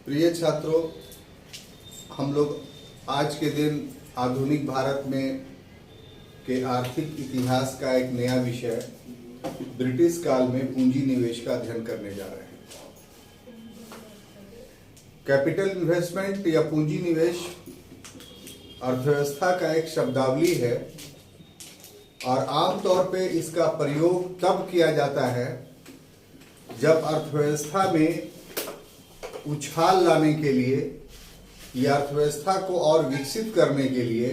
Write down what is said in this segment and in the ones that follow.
प्रिय छात्रों, हम लोग आज के दिन आधुनिक भारत में के आर्थिक इतिहास का एक नया विषय ब्रिटिश काल में पूंजी निवेश का अध्ययन करने जा रहे हैं। कैपिटल इन्वेस्टमेंट या पूंजी निवेश अर्थव्यवस्था का एक शब्दावली है और आमतौर पे इसका प्रयोग तब किया जाता है जब अर्थव्यवस्था में उछाल लाने के लिए या अर्थव्यवस्था को और विकसित करने के लिए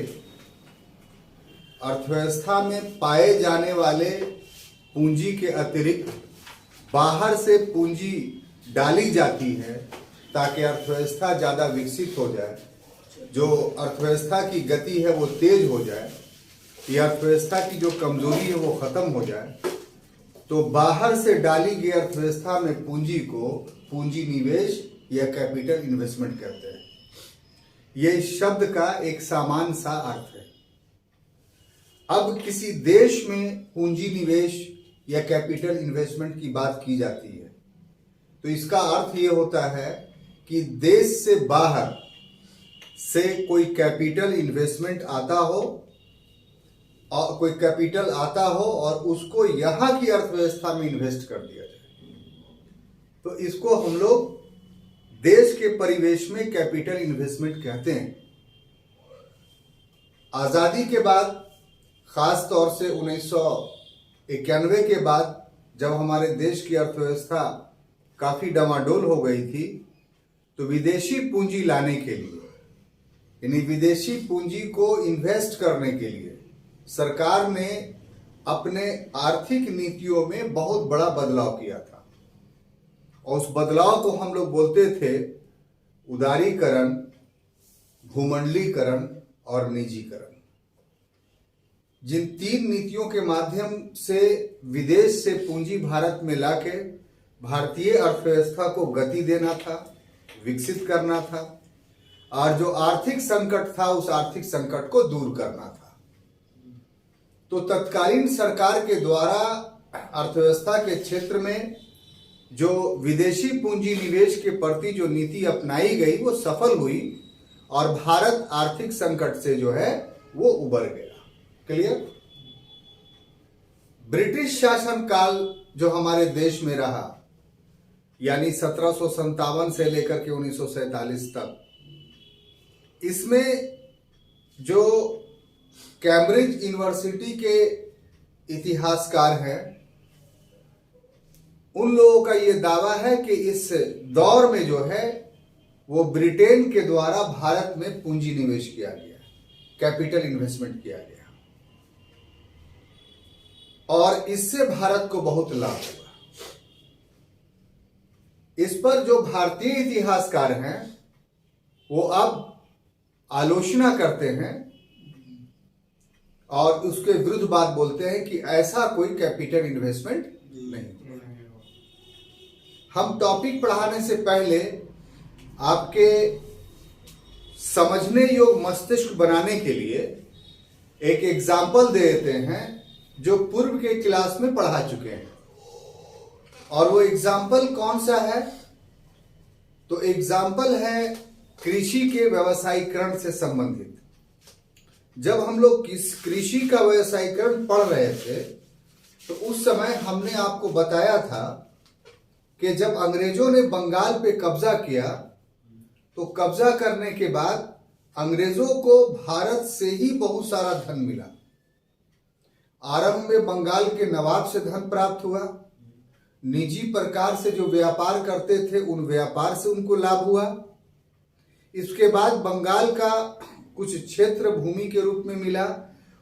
अर्थव्यवस्था में पाए जाने वाले पूंजी के अतिरिक्त बाहर से पूंजी डाली जाती है ताकि अर्थव्यवस्था ज़्यादा विकसित हो जाए, जो अर्थव्यवस्था की गति है वो तेज हो जाए या अर्थव्यवस्था की जो कमजोरी है वो खत्म हो जाए। तो बाहर से डाली गई अर्थव्यवस्था में पूंजी को पूंजी निवेश या कैपिटल इन्वेस्टमेंट कहते हैं। यह इस शब्द का एक सामान्य सा अर्थ है। अब किसी देश में पूंजी निवेश या कैपिटल इन्वेस्टमेंट की बात की जाती है तो इसका अर्थ ये होता है कि देश से बाहर से कोई कैपिटल इन्वेस्टमेंट आता हो और कोई कैपिटल आता हो और उसको यहां की अर्थव्यवस्था में इन्वेस्ट कर दिया जाए, तो इसको हम लोग देश के परिवेश में कैपिटल इन्वेस्टमेंट कहते हैं। आजादी के बाद, खास तौर से 1991 के बाद जब हमारे देश की अर्थव्यवस्था काफी डमाडोल हो गई थी, तो विदेशी पूंजी लाने के लिए, यानी विदेशी पूंजी को इन्वेस्ट करने के लिए सरकार ने अपने आर्थिक नीतियों में बहुत बड़ा बदलाव किया था और उस बदलाव को हम लोग बोलते थे उदारीकरण, भूमंडलीकरण और निजीकरण। जिन तीन नीतियों के माध्यम से विदेश से पूंजी भारत में लाके भारतीय अर्थव्यवस्था को गति देना था, विकसित करना था और जो आर्थिक संकट था उस आर्थिक संकट को दूर करना था। तो तत्कालीन सरकार के द्वारा अर्थव्यवस्था के क्षेत्र में जो विदेशी पूंजी निवेश के प्रति जो नीति अपनाई गई वो सफल हुई और भारत आर्थिक संकट से जो है वो उबर गया। क्लियर? ब्रिटिश शासन काल जो हमारे देश में रहा, यानी 1757 से लेकर के 1947 तक, इसमें जो कैम्ब्रिज यूनिवर्सिटी के इतिहासकार हैं उन लोगों का ये दावा है कि इस दौर में जो है वो ब्रिटेन के द्वारा भारत में पूंजी निवेश किया गया, कैपिटल इन्वेस्टमेंट किया गया और इससे भारत को बहुत लाभ हुआ। इस पर जो भारतीय इतिहासकार हैं वो अब आलोचना करते हैं और उसके विरुद्ध बात बोलते हैं कि ऐसा कोई कैपिटल इन्वेस्टमेंट नहीं। हम टॉपिक पढ़ाने से पहले आपके समझने योग्य मस्तिष्क बनाने के लिए एक एग्जाम्पल दे देते हैं जो पूर्व के क्लास में पढ़ा चुके हैं। और वो एग्जाम्पल कौन सा है? तो एग्जाम्पल है कृषि के व्यवसायीकरण से संबंधित। जब हम लोग कृषि का व्यवसायीकरण पढ़ रहे थे तो उस समय हमने आपको बताया था कि जब अंग्रेजों ने बंगाल पे कब्जा किया तो कब्जा करने के बाद अंग्रेजों को भारत से ही बहुत सारा धन मिला। आरंभ में बंगाल के नवाब से धन प्राप्त हुआ, निजी प्रकार से जो व्यापार करते थे उन व्यापार से उनको लाभ हुआ। इसके बाद बंगाल का कुछ क्षेत्र भूमि के रूप में मिला,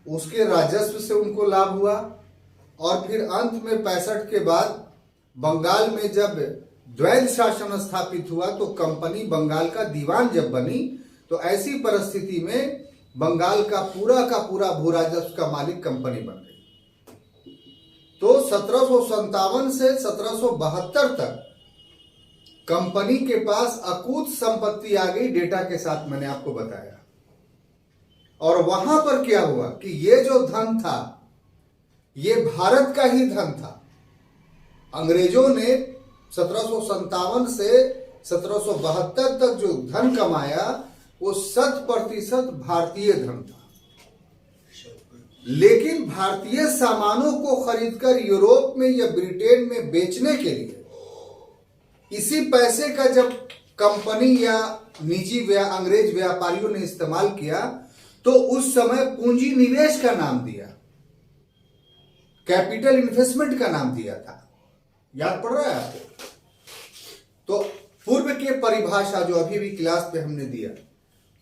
उसके राजस्व से उनको लाभ हुआ और फिर अंत में 65 के बाद बंगाल में जब द्वैध शासन स्थापित हुआ तो कंपनी बंगाल का दीवान जब बनी तो ऐसी परिस्थिति में बंगाल का पूरा भू राजस्व का मालिक कंपनी बन गई। तो 1757 से 1772 तक कंपनी के पास अकूत संपत्ति आ गई, डेटा के साथ मैंने आपको बताया। और वहां पर क्या हुआ कि ये जो धन था ये भारत का ही धन था। अंग्रेजों ने 1757 से 1772 तक जो धन कमाया वो 100% भारतीय धन था। लेकिन भारतीय सामानों को खरीदकर यूरोप में या ब्रिटेन में बेचने के लिए इसी पैसे का जब कंपनी या निजी अंग्रेज व्यापारियों ने इस्तेमाल किया तो उस समय पूंजी निवेश का नाम दिया, कैपिटल इन्वेस्टमेंट का नाम दिया था। याद पड़ रहा है आपको? तो पूर्व के परिभाषा जो अभी भी क्लास पे हमने दिया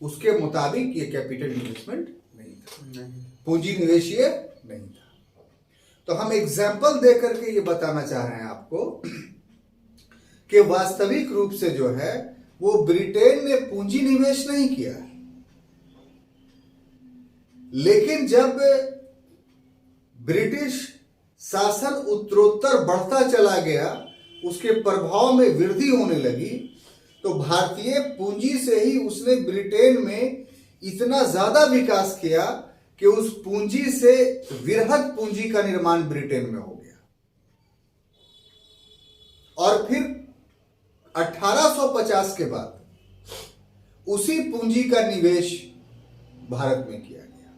उसके मुताबिक ये कैपिटल इन्वेस्टमेंट नहीं था, पूंजी निवेश ये नहीं था। तो हम एग्जाम्पल दे करके ये बताना चाह रहे हैं आपको कि वास्तविक रूप से जो है वो ब्रिटेन ने पूंजी निवेश नहीं किया, लेकिन जब ब्रिटिश शासन उत्तरोत्तर बढ़ता चला गया, उसके प्रभाव में वृद्धि होने लगी, तो भारतीय पूंजी से ही उसने ब्रिटेन में इतना ज्यादा विकास किया कि उस पूंजी से वृहद पूंजी का निर्माण ब्रिटेन में हो गया। और फिर 1850 के बाद उसी पूंजी का निवेश भारत में किया गया।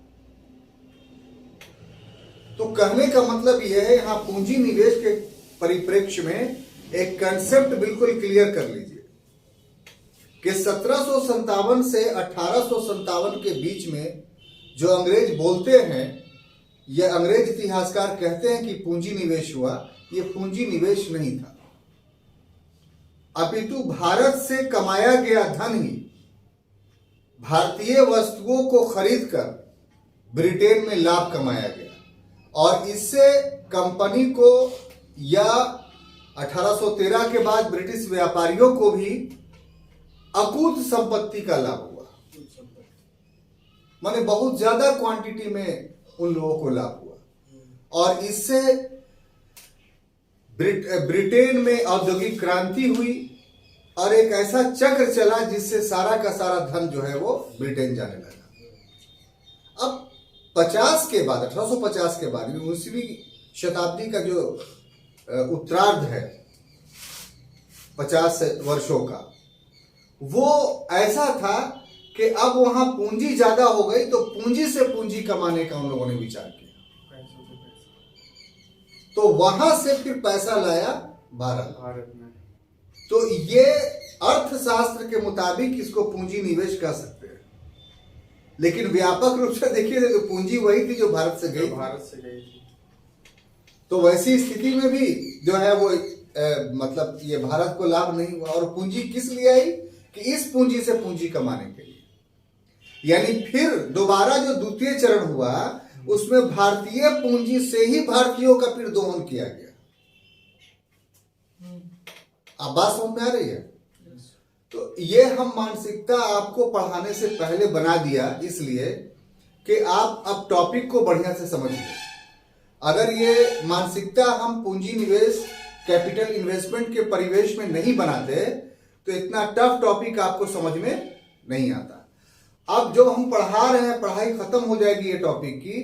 तो कहने का मतलब यह है, यहां पूंजी निवेश के परिप्रेक्ष्य में एक कंसेप्ट बिल्कुल क्लियर कर लीजिए कि 1757 से 1857 के बीच में जो अंग्रेज बोलते हैं, यह अंग्रेज इतिहासकार कहते हैं कि पूंजी निवेश हुआ, यह पूंजी निवेश नहीं था, अपितु भारत से कमाया गया धन ही भारतीय वस्तुओं को खरीदकर ब्रिटेन में लाभ कमाया गया और इससे कंपनी को या 1813 के बाद ब्रिटिश व्यापारियों को भी अकूत संपत्ति का लाभ हुआ। माने बहुत ज्यादा क्वांटिटी में उन लोगों को लाभ हुआ और इससे ब्रिटेन में औद्योगिक क्रांति हुई और एक ऐसा चक्र चला जिससे सारा का सारा धन जो है वो ब्रिटेन जाने लगा। अब 50 के बाद 1850 के बाद 19वीं शताब्दी का जो उत्तरार्ध है 50 वर्षों का, वो ऐसा था कि अब वहां पूंजी ज्यादा हो गई तो पूंजी से पूंजी कमाने का उन लोगों ने विचार किया, तो वहां से फिर पैसा लाया भारत में। तो ये अर्थशास्त्र के मुताबिक इसको पूंजी निवेश कह सकते हैं, लेकिन व्यापक रूप से देखिए तो पूंजी वही थी जो भारत से गई थी। तो वैसी स्थिति में भी जो है वो मतलब ये भारत को लाभ नहीं हुआ। और पूंजी किस लिए आई कि इस पूंजी से पूंजी कमाने के लिए, यानी फिर दोबारा जो द्वितीय चरण हुआ उसमें भारतीय पूंजी से ही भारतीयों का फिर दोहन किया गया। अब बात समझ में आ रही है? तो ये हम मानसिकता आपको पढ़ाने से पहले बना दिया इसलिए कि आप अब टॉपिक को बढ़िया से समझिए। अगर ये मानसिकता हम पूंजी निवेश कैपिटल इन्वेस्टमेंट के परिवेश में नहीं बनाते तो इतना टफ टॉपिक आपको समझ में नहीं आता। अब जो हम पढ़ा रहे हैं, पढ़ाई खत्म हो जाएगी ये टॉपिक की,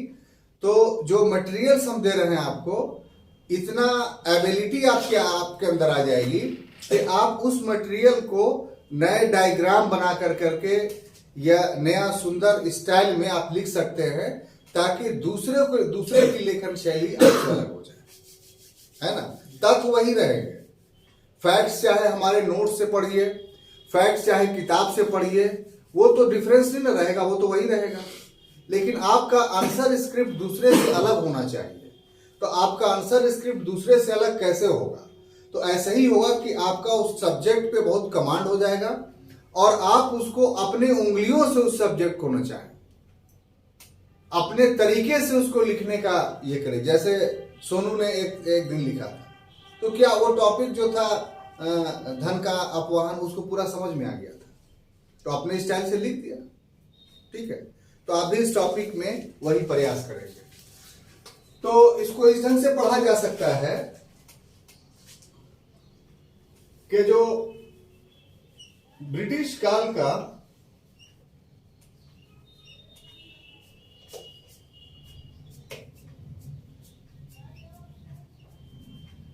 तो जो मटेरियल्स हम दे रहे हैं आपको, इतना एबिलिटी आपके अंदर आ जाएगी कि आप उस मटेरियल को नए डायग्राम बना करके या नया सुंदर स्टाइल में आप लिख सकते हैं ताकि दूसरे की लेखन शैली आपसे अलग हो जाए, है ना। तत्व वही रहेंगे, फैक्ट्स चाहे हमारे नोट्स से पढ़िए, फैक्ट्स चाहे किताब से पढ़िए, वो तो डिफरेंस नहीं ना रहेगा, वो तो वही रहेगा, लेकिन आपका आंसर स्क्रिप्ट दूसरे से अलग होना चाहिए। तो आपका आंसर स्क्रिप्ट दूसरे से अलग कैसे होगा? तो ऐसा ही होगा कि आपका उस सब्जेक्ट पे बहुत कमांड हो जाएगा और आप उसको अपने उंगलियों से उस सब्जेक्ट को नचाएं, अपने तरीके से उसको लिखने का ये करें। जैसे सोनू ने एक दिन लिखा था, तो क्या वो टॉपिक जो था धन का अपवाहन, उसको पूरा समझ में आ गया था, तो अपने स्टाइल से लिख दिया, ठीक है। तो आप भी इस टॉपिक में वही प्रयास करेंगे। तो इसको इस ढंग से पढ़ा जा सकता है कि जो ब्रिटिश काल का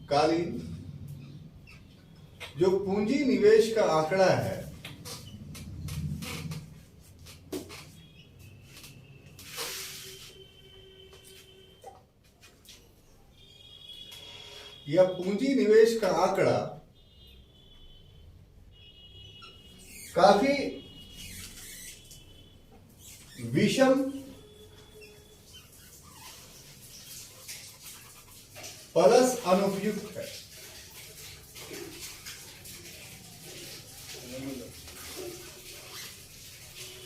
कालीन जो पूंजी निवेश का आंकड़ा है यह पूंजी निवेश का आंकड़ा काफी विषम प्लस अनुपयुक्त है।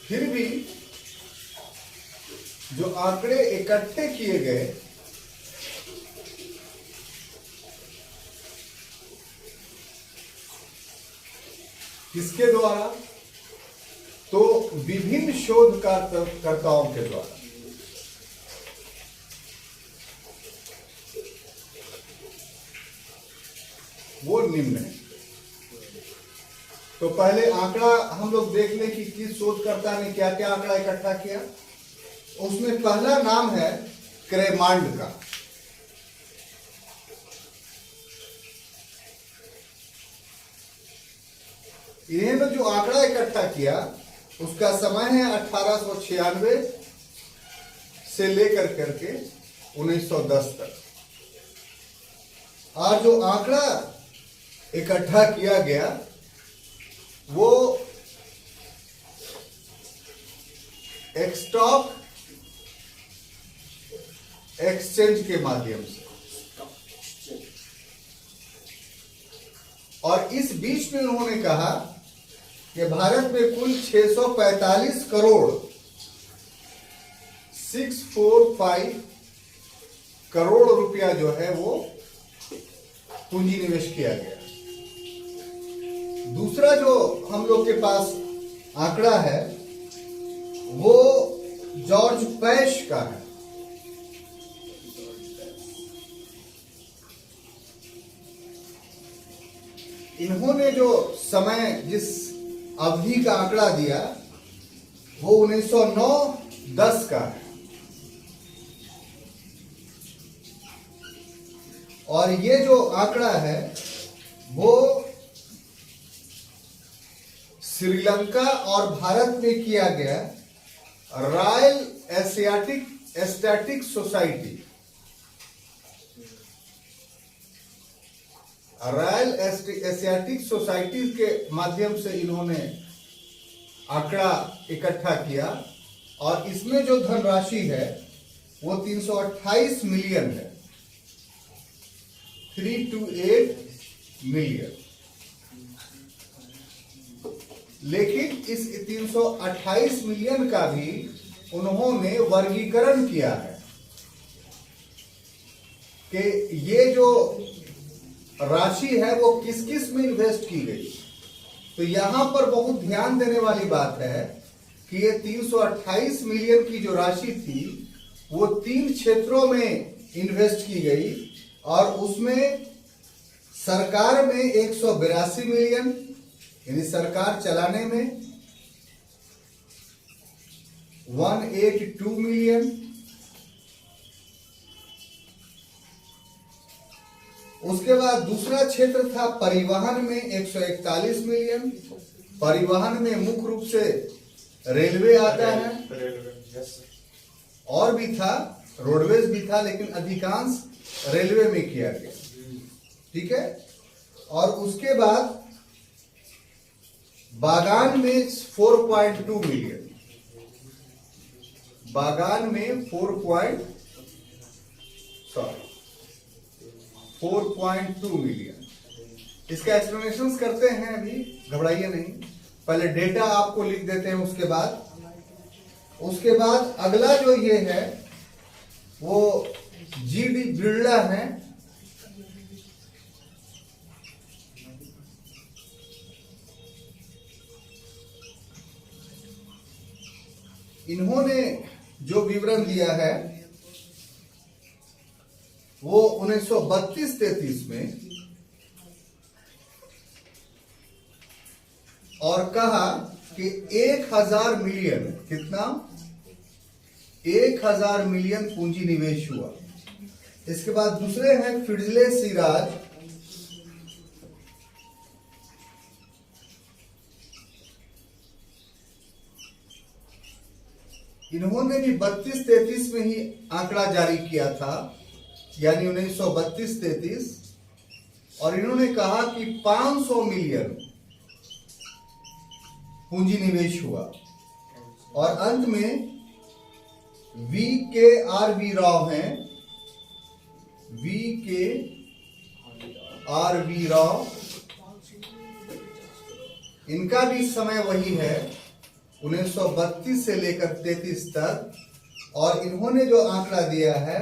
फिर भी जो आंकड़े इकट्ठे किए गए किसके द्वारा, तो विभिन्न शोधकर्ताओं के द्वारा। वो निम्न है। तो पहले आंकड़ा हम लोग देख लें कि किस शोधकर्ता ने क्या क्या आंकड़ा इकट्ठा किया। उसमें पहला नाम है क्रेमांड का। इन्होंने जो आंकड़ा इकट्ठा किया उसका समय है 1896 से लेकर करके 1910 तक। और जो आंकड़ा इकट्ठा किया गया वो स्टॉक एक्सचेंज के माध्यम से, और इस बीच में उन्होंने कहा कि भारत में कुल 645 करोड़ 645 करोड़ रुपया जो है वो पूंजी निवेश किया गया। दूसरा जो हम लोग के पास आंकड़ा है वो जॉर्ज पैश का है। इन्होंने जो समय जिस अवधि का आंकड़ा दिया वो 1909-10 का है। और ये जो आंकड़ा है वो श्रीलंका और भारत में किया गया royal Asiatic static society, royal Asiatic society के माध्यम से इन्होंने आंकड़ा इकट्ठा किया। और इसमें जो धनराशि है वो 328 मिलियन है, 328 मिलियन। लेकिन इस 328 मिलियन का भी उन्होंने वर्गीकरण किया है कि ये जो राशि है वो किस किस में इन्वेस्ट की गई। तो यहां पर बहुत ध्यान देने वाली बात है कि ये 328 मिलियन की जो राशि थी वो 3 क्षेत्रों में इन्वेस्ट की गई। और उसमें सरकार में 182 मिलियन, यानी सरकार चलाने में 182 मिलियन। उसके बाद दूसरा क्षेत्र था परिवहन में 141 मिलियन। परिवहन में मुख्य रूप से रेलवे आता है, और भी था, रोडवेज भी था, लेकिन अधिकांश रेलवे में किया गया। ठीक है। और उसके बाद बागान में 4.2 मिलियन, बागान में 4.2 मिलियन। इसका एक्सप्लेनेशन करते हैं, अभी घबराइए नहीं, पहले डेटा आपको लिख देते हैं। उसके बाद अगला जो ये है वो जीडी बिरला है। इन्होंने जो विवरण दिया है वो 1932-33 में, और कहा कि 1000 मिलियन, कितना, 1000 मिलियन पूंजी निवेश हुआ। इसके बाद दूसरे हैं फिडले सिराज, इन्होंने भी 32-33 में ही आंकड़ा जारी किया था, यानी 1932-33, और इन्होंने कहा कि 500 मिलियन पूंजी निवेश हुआ। और अंत में VKRV राव हैं, VKRV राव, इनका भी समय वही है 1932 से लेकर 33 तक, और इन्होंने जो आंकड़ा दिया है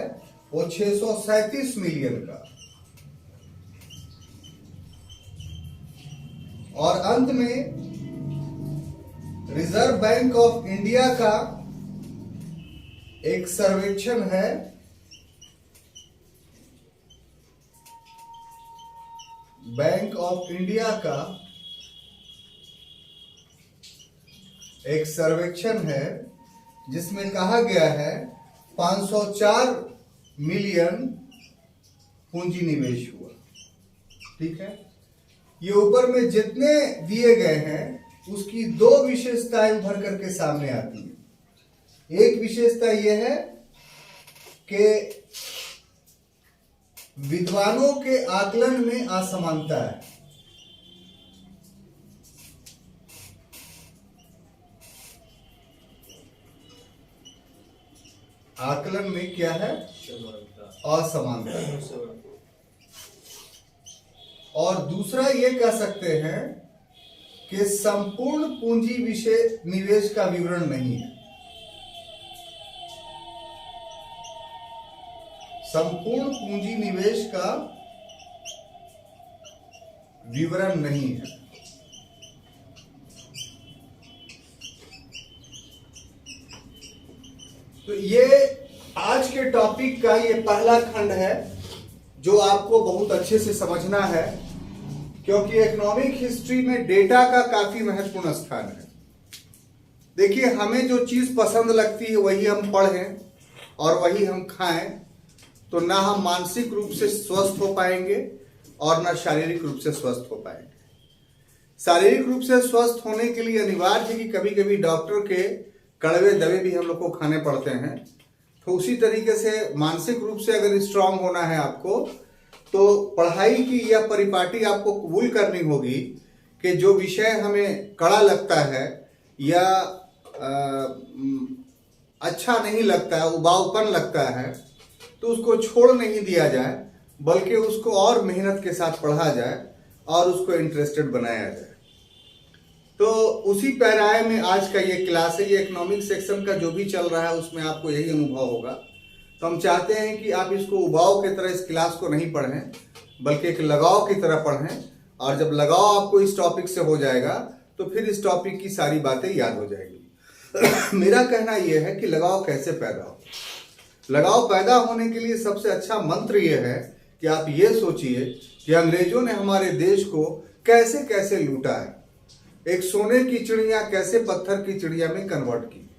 वो 637 मिलियन का। और अंत में रिजर्व बैंक ऑफ इंडिया का एक सर्वेक्षण है, बैंक ऑफ इंडिया का एक सर्वेक्षण है जिसमें कहा गया है 504 मिलियन पूंजी निवेश हुआ। ठीक है, ये ऊपर में जितने दिए गए हैं उसकी दो विशेषताएं उभर करके सामने आती है। एक विशेषता यह है कि विद्वानों के आकलन में असमानता है। आकलन में क्या है? असमानता। और दूसरा ये कह सकते हैं कि संपूर्ण पूंजी विषय निवेश का विवरण नहीं है। संपूर्ण पूंजी निवेश का विवरण नहीं है। तो ये आज के टॉपिक का ये पहला खंड है जो आपको बहुत अच्छे से समझना है, क्योंकि इकोनॉमिक हिस्ट्री में डेटा का काफी महत्वपूर्ण स्थान है। देखिए, हमें जो चीज पसंद लगती है वही हम पढ़ें और वही हम खाएं, तो ना हम मानसिक रूप से स्वस्थ हो पाएंगे और ना शारीरिक रूप से स्वस्थ हो पाएंगे। शारीरिक रूप से स्वस्थ होने के लिए अनिवार्य है कि कभी कभी डॉक्टर के कड़वे दवे भी हम लोग को खाने पड़ते हैं। तो उसी तरीके से मानसिक रूप से अगर स्ट्रांग होना है आपको, तो पढ़ाई की यह परिपाटी आपको कबूल करनी होगी कि जो विषय हमें कड़ा लगता है या अच्छा नहीं लगता है, उबाऊपन लगता है, तो उसको छोड़ नहीं दिया जाए, बल्कि उसको और मेहनत के साथ पढ़ा जाए और उसको इंटरेस्टेड बनाया जाए। तो उसी पैराए में आज का ये क्लास है। ये इकोनॉमिक सेक्शन का जो भी चल रहा है उसमें आपको यही अनुभव होगा। तो हम चाहते हैं कि आप इसको उबाऊ की तरह इस क्लास को नहीं पढ़ें, बल्कि एक लगाव की तरह पढ़ें, और जब लगाव आपको इस टॉपिक से हो जाएगा तो फिर इस टॉपिक की सारी बातें याद हो जाएगी। मेरा कहना यह है कि लगाव कैसे पैदा हो। लगाव पैदा होने के लिए सबसे अच्छा मंत्र यह है कि आप ये सोचिए कि अंग्रेजों ने हमारे देश को कैसे कैसे लूटा है। एक सोने की चिड़िया कैसे पत्थर की चिड़िया में कन्वर्ट की,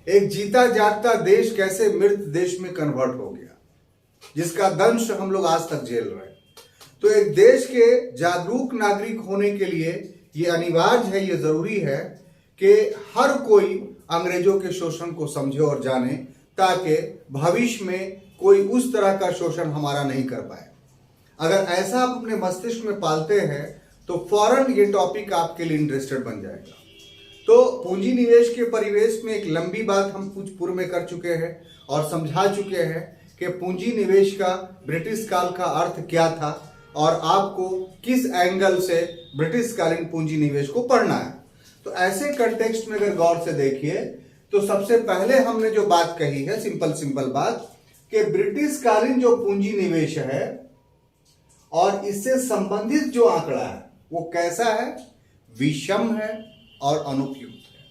एक जीता जागता देश कैसे मृत देश में कन्वर्ट हो गया, जिसका दंश हम लोग आज तक झेल रहे हैं। तो एक देश के जागरूक नागरिक होने के लिए ये अनिवार्य है, ये जरूरी है कि हर कोई अंग्रेजों के शोषण को समझे और जाने, ताकि भविष्य में कोई उस तरह का शोषण हमारा नहीं कर पाए। अगर ऐसा आप अपने मस्तिष्क में पालते हैं तो फौरन ये टॉपिक आपके लिए इंटरेस्टेड बन जाएगा। तो पूंजी निवेश के परिवेश में एक लंबी बात हम कुछ पूर्व में कर चुके हैं और समझा चुके हैं कि पूंजी निवेश का ब्रिटिश काल का अर्थ क्या था और आपको किस एंगल से ब्रिटिश कालीन पूंजी निवेश को पढ़ना है। तो ऐसे कंटेक्स्ट में अगर गौर से देखिए तो सबसे पहले हमने जो बात कही है, सिंपल बात, कि ब्रिटिश कालीन जो पूंजी निवेश है और इससे संबंधित जो आंकड़ा है वो कैसा है? विषम है और अनुपयुक्त है।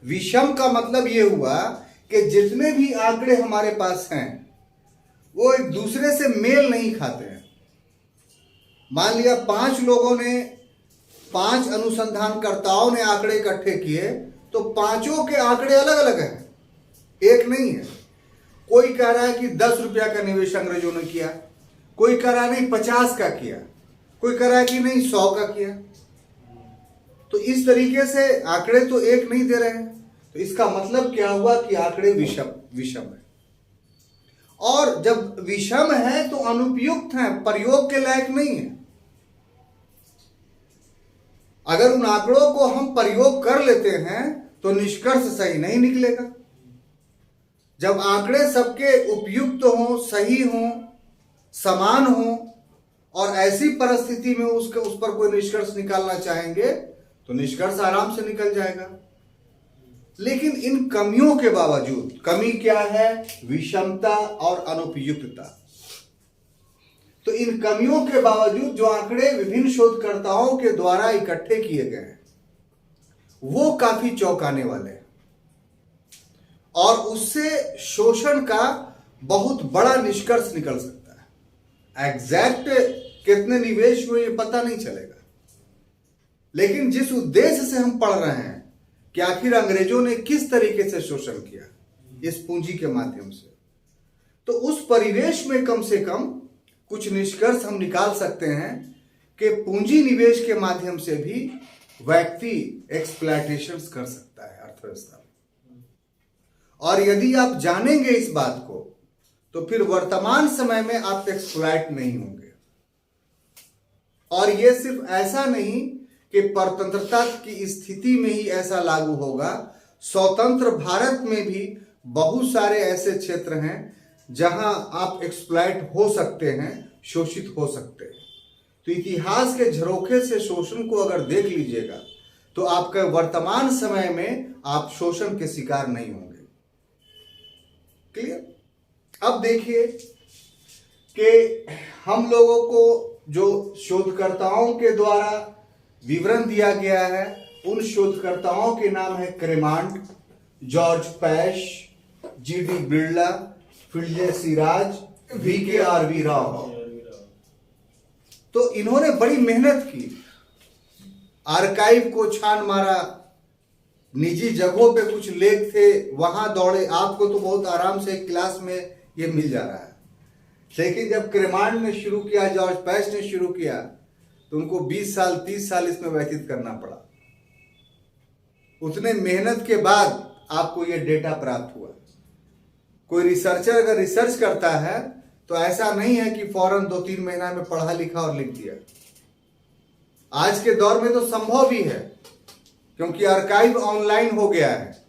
विषम का मतलब यह हुआ कि जितने भी आंकड़े हमारे पास हैं वो एक दूसरे से मेल नहीं खाते हैं। मान लिया 5 लोगों ने, 5 अनुसंधानकर्ताओं ने आंकड़े इकट्ठे किए, तो पांचों के आंकड़े अलग अलग हैं, एक नहीं है। कोई कह रहा है कि 10 रुपया का निवेश अंग्रेजों ने किया, कोई कह रहा है नहीं 50 का किया, कोई कह रहा है कि नहीं 100 का किया। तो इस तरीके से आंकड़े तो एक नहीं दे रहे हैं। तो इसका मतलब क्या हुआ कि आंकड़े विषम है। और जब विषम है तो अनुपयुक्त है, प्रयोग के लायक नहीं है। अगर उन आंकड़ों को हम प्रयोग कर लेते हैं तो निष्कर्ष सही नहीं निकलेगा। जब आंकड़े सबके उपयुक्त हों, सही हों, समान हों और ऐसी परिस्थिति में उस पर कोई निष्कर्ष निकालना चाहेंगे तो निष्कर्ष आराम से निकल जाएगा। लेकिन इन कमियों के बावजूद, कमी क्या है? विषमता और अनुपयुक्तता। तो इन कमियों के बावजूद जो आंकड़े विभिन्न शोधकर्ताओं के द्वारा इकट्ठे किए गए हैं वो काफी चौंकाने वाले हैं और उससे शोषण का बहुत बड़ा निष्कर्ष निकल सकता है। एग्जैक्ट कितने निवेश हुए ये पता नहीं चलेगा, लेकिन जिस उद्देश्य से हम पढ़ रहे हैं कि आखिर अंग्रेजों ने किस तरीके से शोषण किया इस पूंजी के माध्यम से, तो उस परिवेश में कम से कम कुछ निष्कर्ष हम निकाल सकते हैं कि पूंजी निवेश के माध्यम से भी व्यक्ति एक्सप्लॉयटेशन कर सकता है अर्थव्यवस्था में। और यदि आप जानेंगे इस बात को तो फिर वर्तमान समय में आप एक्सप्लॉयट नहीं होंगे। और यह सिर्फ ऐसा नहीं कि परतंत्रता की स्थिति में ही ऐसा लागू होगा, स्वतंत्र भारत में भी बहुत सारे ऐसे क्षेत्र हैं जहां आप एक्सप्लॉयट हो सकते हैं, शोषित हो सकते हैं। तो इतिहास के झरोखे से शोषण को अगर देख लीजिएगा तो आपके वर्तमान समय में आप शोषण के शिकार नहीं होंगे। क्लियर? अब देखिए कि हम लोगों को जो शोधकर्ताओं के द्वारा विवरण दिया गया है, उन शोधकर्ताओं के नाम है क्रेमांट, जॉर्ज पैश, जीडी बिरला, फिल्जे सिराज, VKRV राव। तो इन्होंने बड़ी मेहनत की, आर्काइव को छान मारा, निजी जगहों पे कुछ लेख थे वहां दौड़े। आपको तो बहुत आराम से क्लास में ये मिल जा रहा है, लेकिन जब क्रेमांट ने शुरू किया, जॉर्ज पैश ने शुरू किया, तो उनको 20 साल 30 साल इसमें व्यतीत करना पड़ा। उतने मेहनत के बाद आपको ये डेटा प्राप्त हुआ। कोई रिसर्चर अगर रिसर्च करता है तो ऐसा नहीं है कि फौरन 2-3 महीना में पढ़ा लिखा और लिख दिया। आज के दौर में तो संभव भी है, क्योंकि आर्काइव ऑनलाइन हो गया है।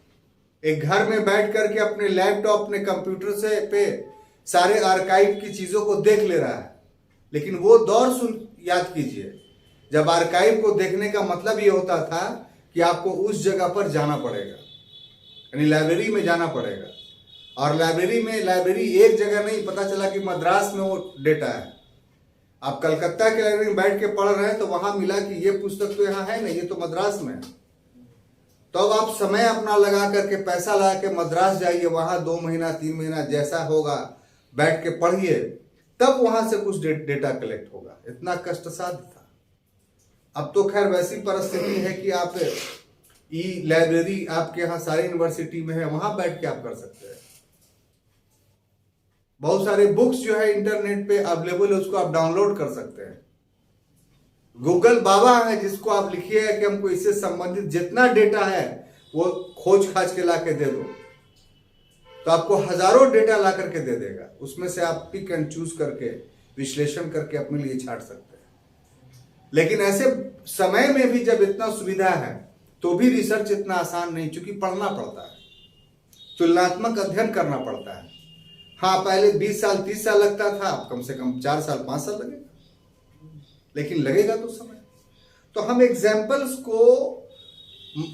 एक घर में बैठ करके अपने लैपटॉप, अपने कंप्यूटर से पे सारे आर्काइव की चीजों को देख ले रहा है। लेकिन वो दौर याद कीजिए जब आर्काइव को देखने का मतलब ये होता था कि आपको उस जगह पर जाना पड़ेगा, यानी लाइब्रेरी में जाना पड़ेगा। और लाइब्रेरी एक जगह नहीं, पता चला कि मद्रास में वो डेटा है। आप कलकत्ता के लाइब्रेरी में बैठ के पढ़ रहे हैं तो वहां मिला कि ये पुस्तक तो यहाँ है नहीं, ये तो मद्रास में है। तो अब आप समय अपना लगा करके, पैसा लगा के मद्रास जाइए, वहां 2 महीना 3 महीना जैसा होगा बैठ के पढ़िए, तब वहां से कुछ डेटा कलेक्ट होगा। इतना कष्टसाध्य था। अब तो खैर वैसी परिस्थिति है कि आप लाइब्रेरी आपके यहाँ सारी यूनिवर्सिटी में है, वहां बैठ के आप कर सकते हैं। बहुत सारे बुक्स जो है इंटरनेट पे अवेलेबल है, उसको आप डाउनलोड कर सकते हैं। गूगल बाबा है जिसको आप लिखिए कि हमको इससे संबंधित जितना डेटा है वो खोज खाज के ला के दे दो, तो आपको हजारों डेटा ला करके दे देगा। उसमें से आप पिक एंड चूज करके विश्लेषण करके अपने लिए छांट सकते हैं। लेकिन ऐसे समय में भी जब इतना सुविधा है तो भी रिसर्च इतना आसान नहीं, क्योंकि पढ़ना पड़ता है, तुलनात्मक अध्ययन करना पड़ता है। हाँ, पहले 20 साल 30 साल लगता था, अब कम से कम 4 साल 5 साल लगेगा, लेकिन लगेगा तो समय। तो हम एग्जाम्पल्स को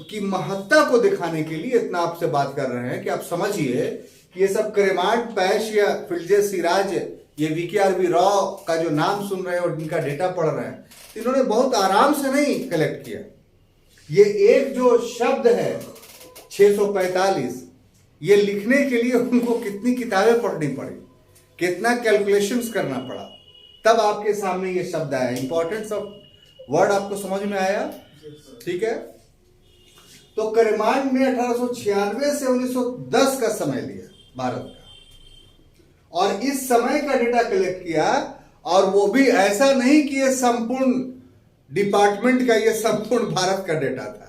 की महत्ता को दिखाने के लिए इतना आपसे बात कर रहे हैं कि आप समझिए कि ये सब क्रेमांट, पैश या फिल्जे सिराज, ये VKRV राव का जो नाम सुन रहे हैं और जिनका डेटा पढ़ रहे हैं, इन्होंने बहुत आराम से नहीं कलेक्ट किया। ये एक जो शब्द है 645, ये लिखने के लिए उनको कितनी किताबें पढ़नी पड़ी, कितना कैलकुलेशंस करना पड़ा, तब आपके सामने ये शब्द आया। इंपॉर्टेंस ऑफ वर्ड आपको समझ में आया? ठीक है। तो क्रेमांट ने 1896 से 1910 का समय लिया भारत का, और इस समय का डेटा कलेक्ट किया। और वो भी ऐसा नहीं कि ये संपूर्ण डिपार्टमेंट का, ये संपूर्ण भारत का डेटा था।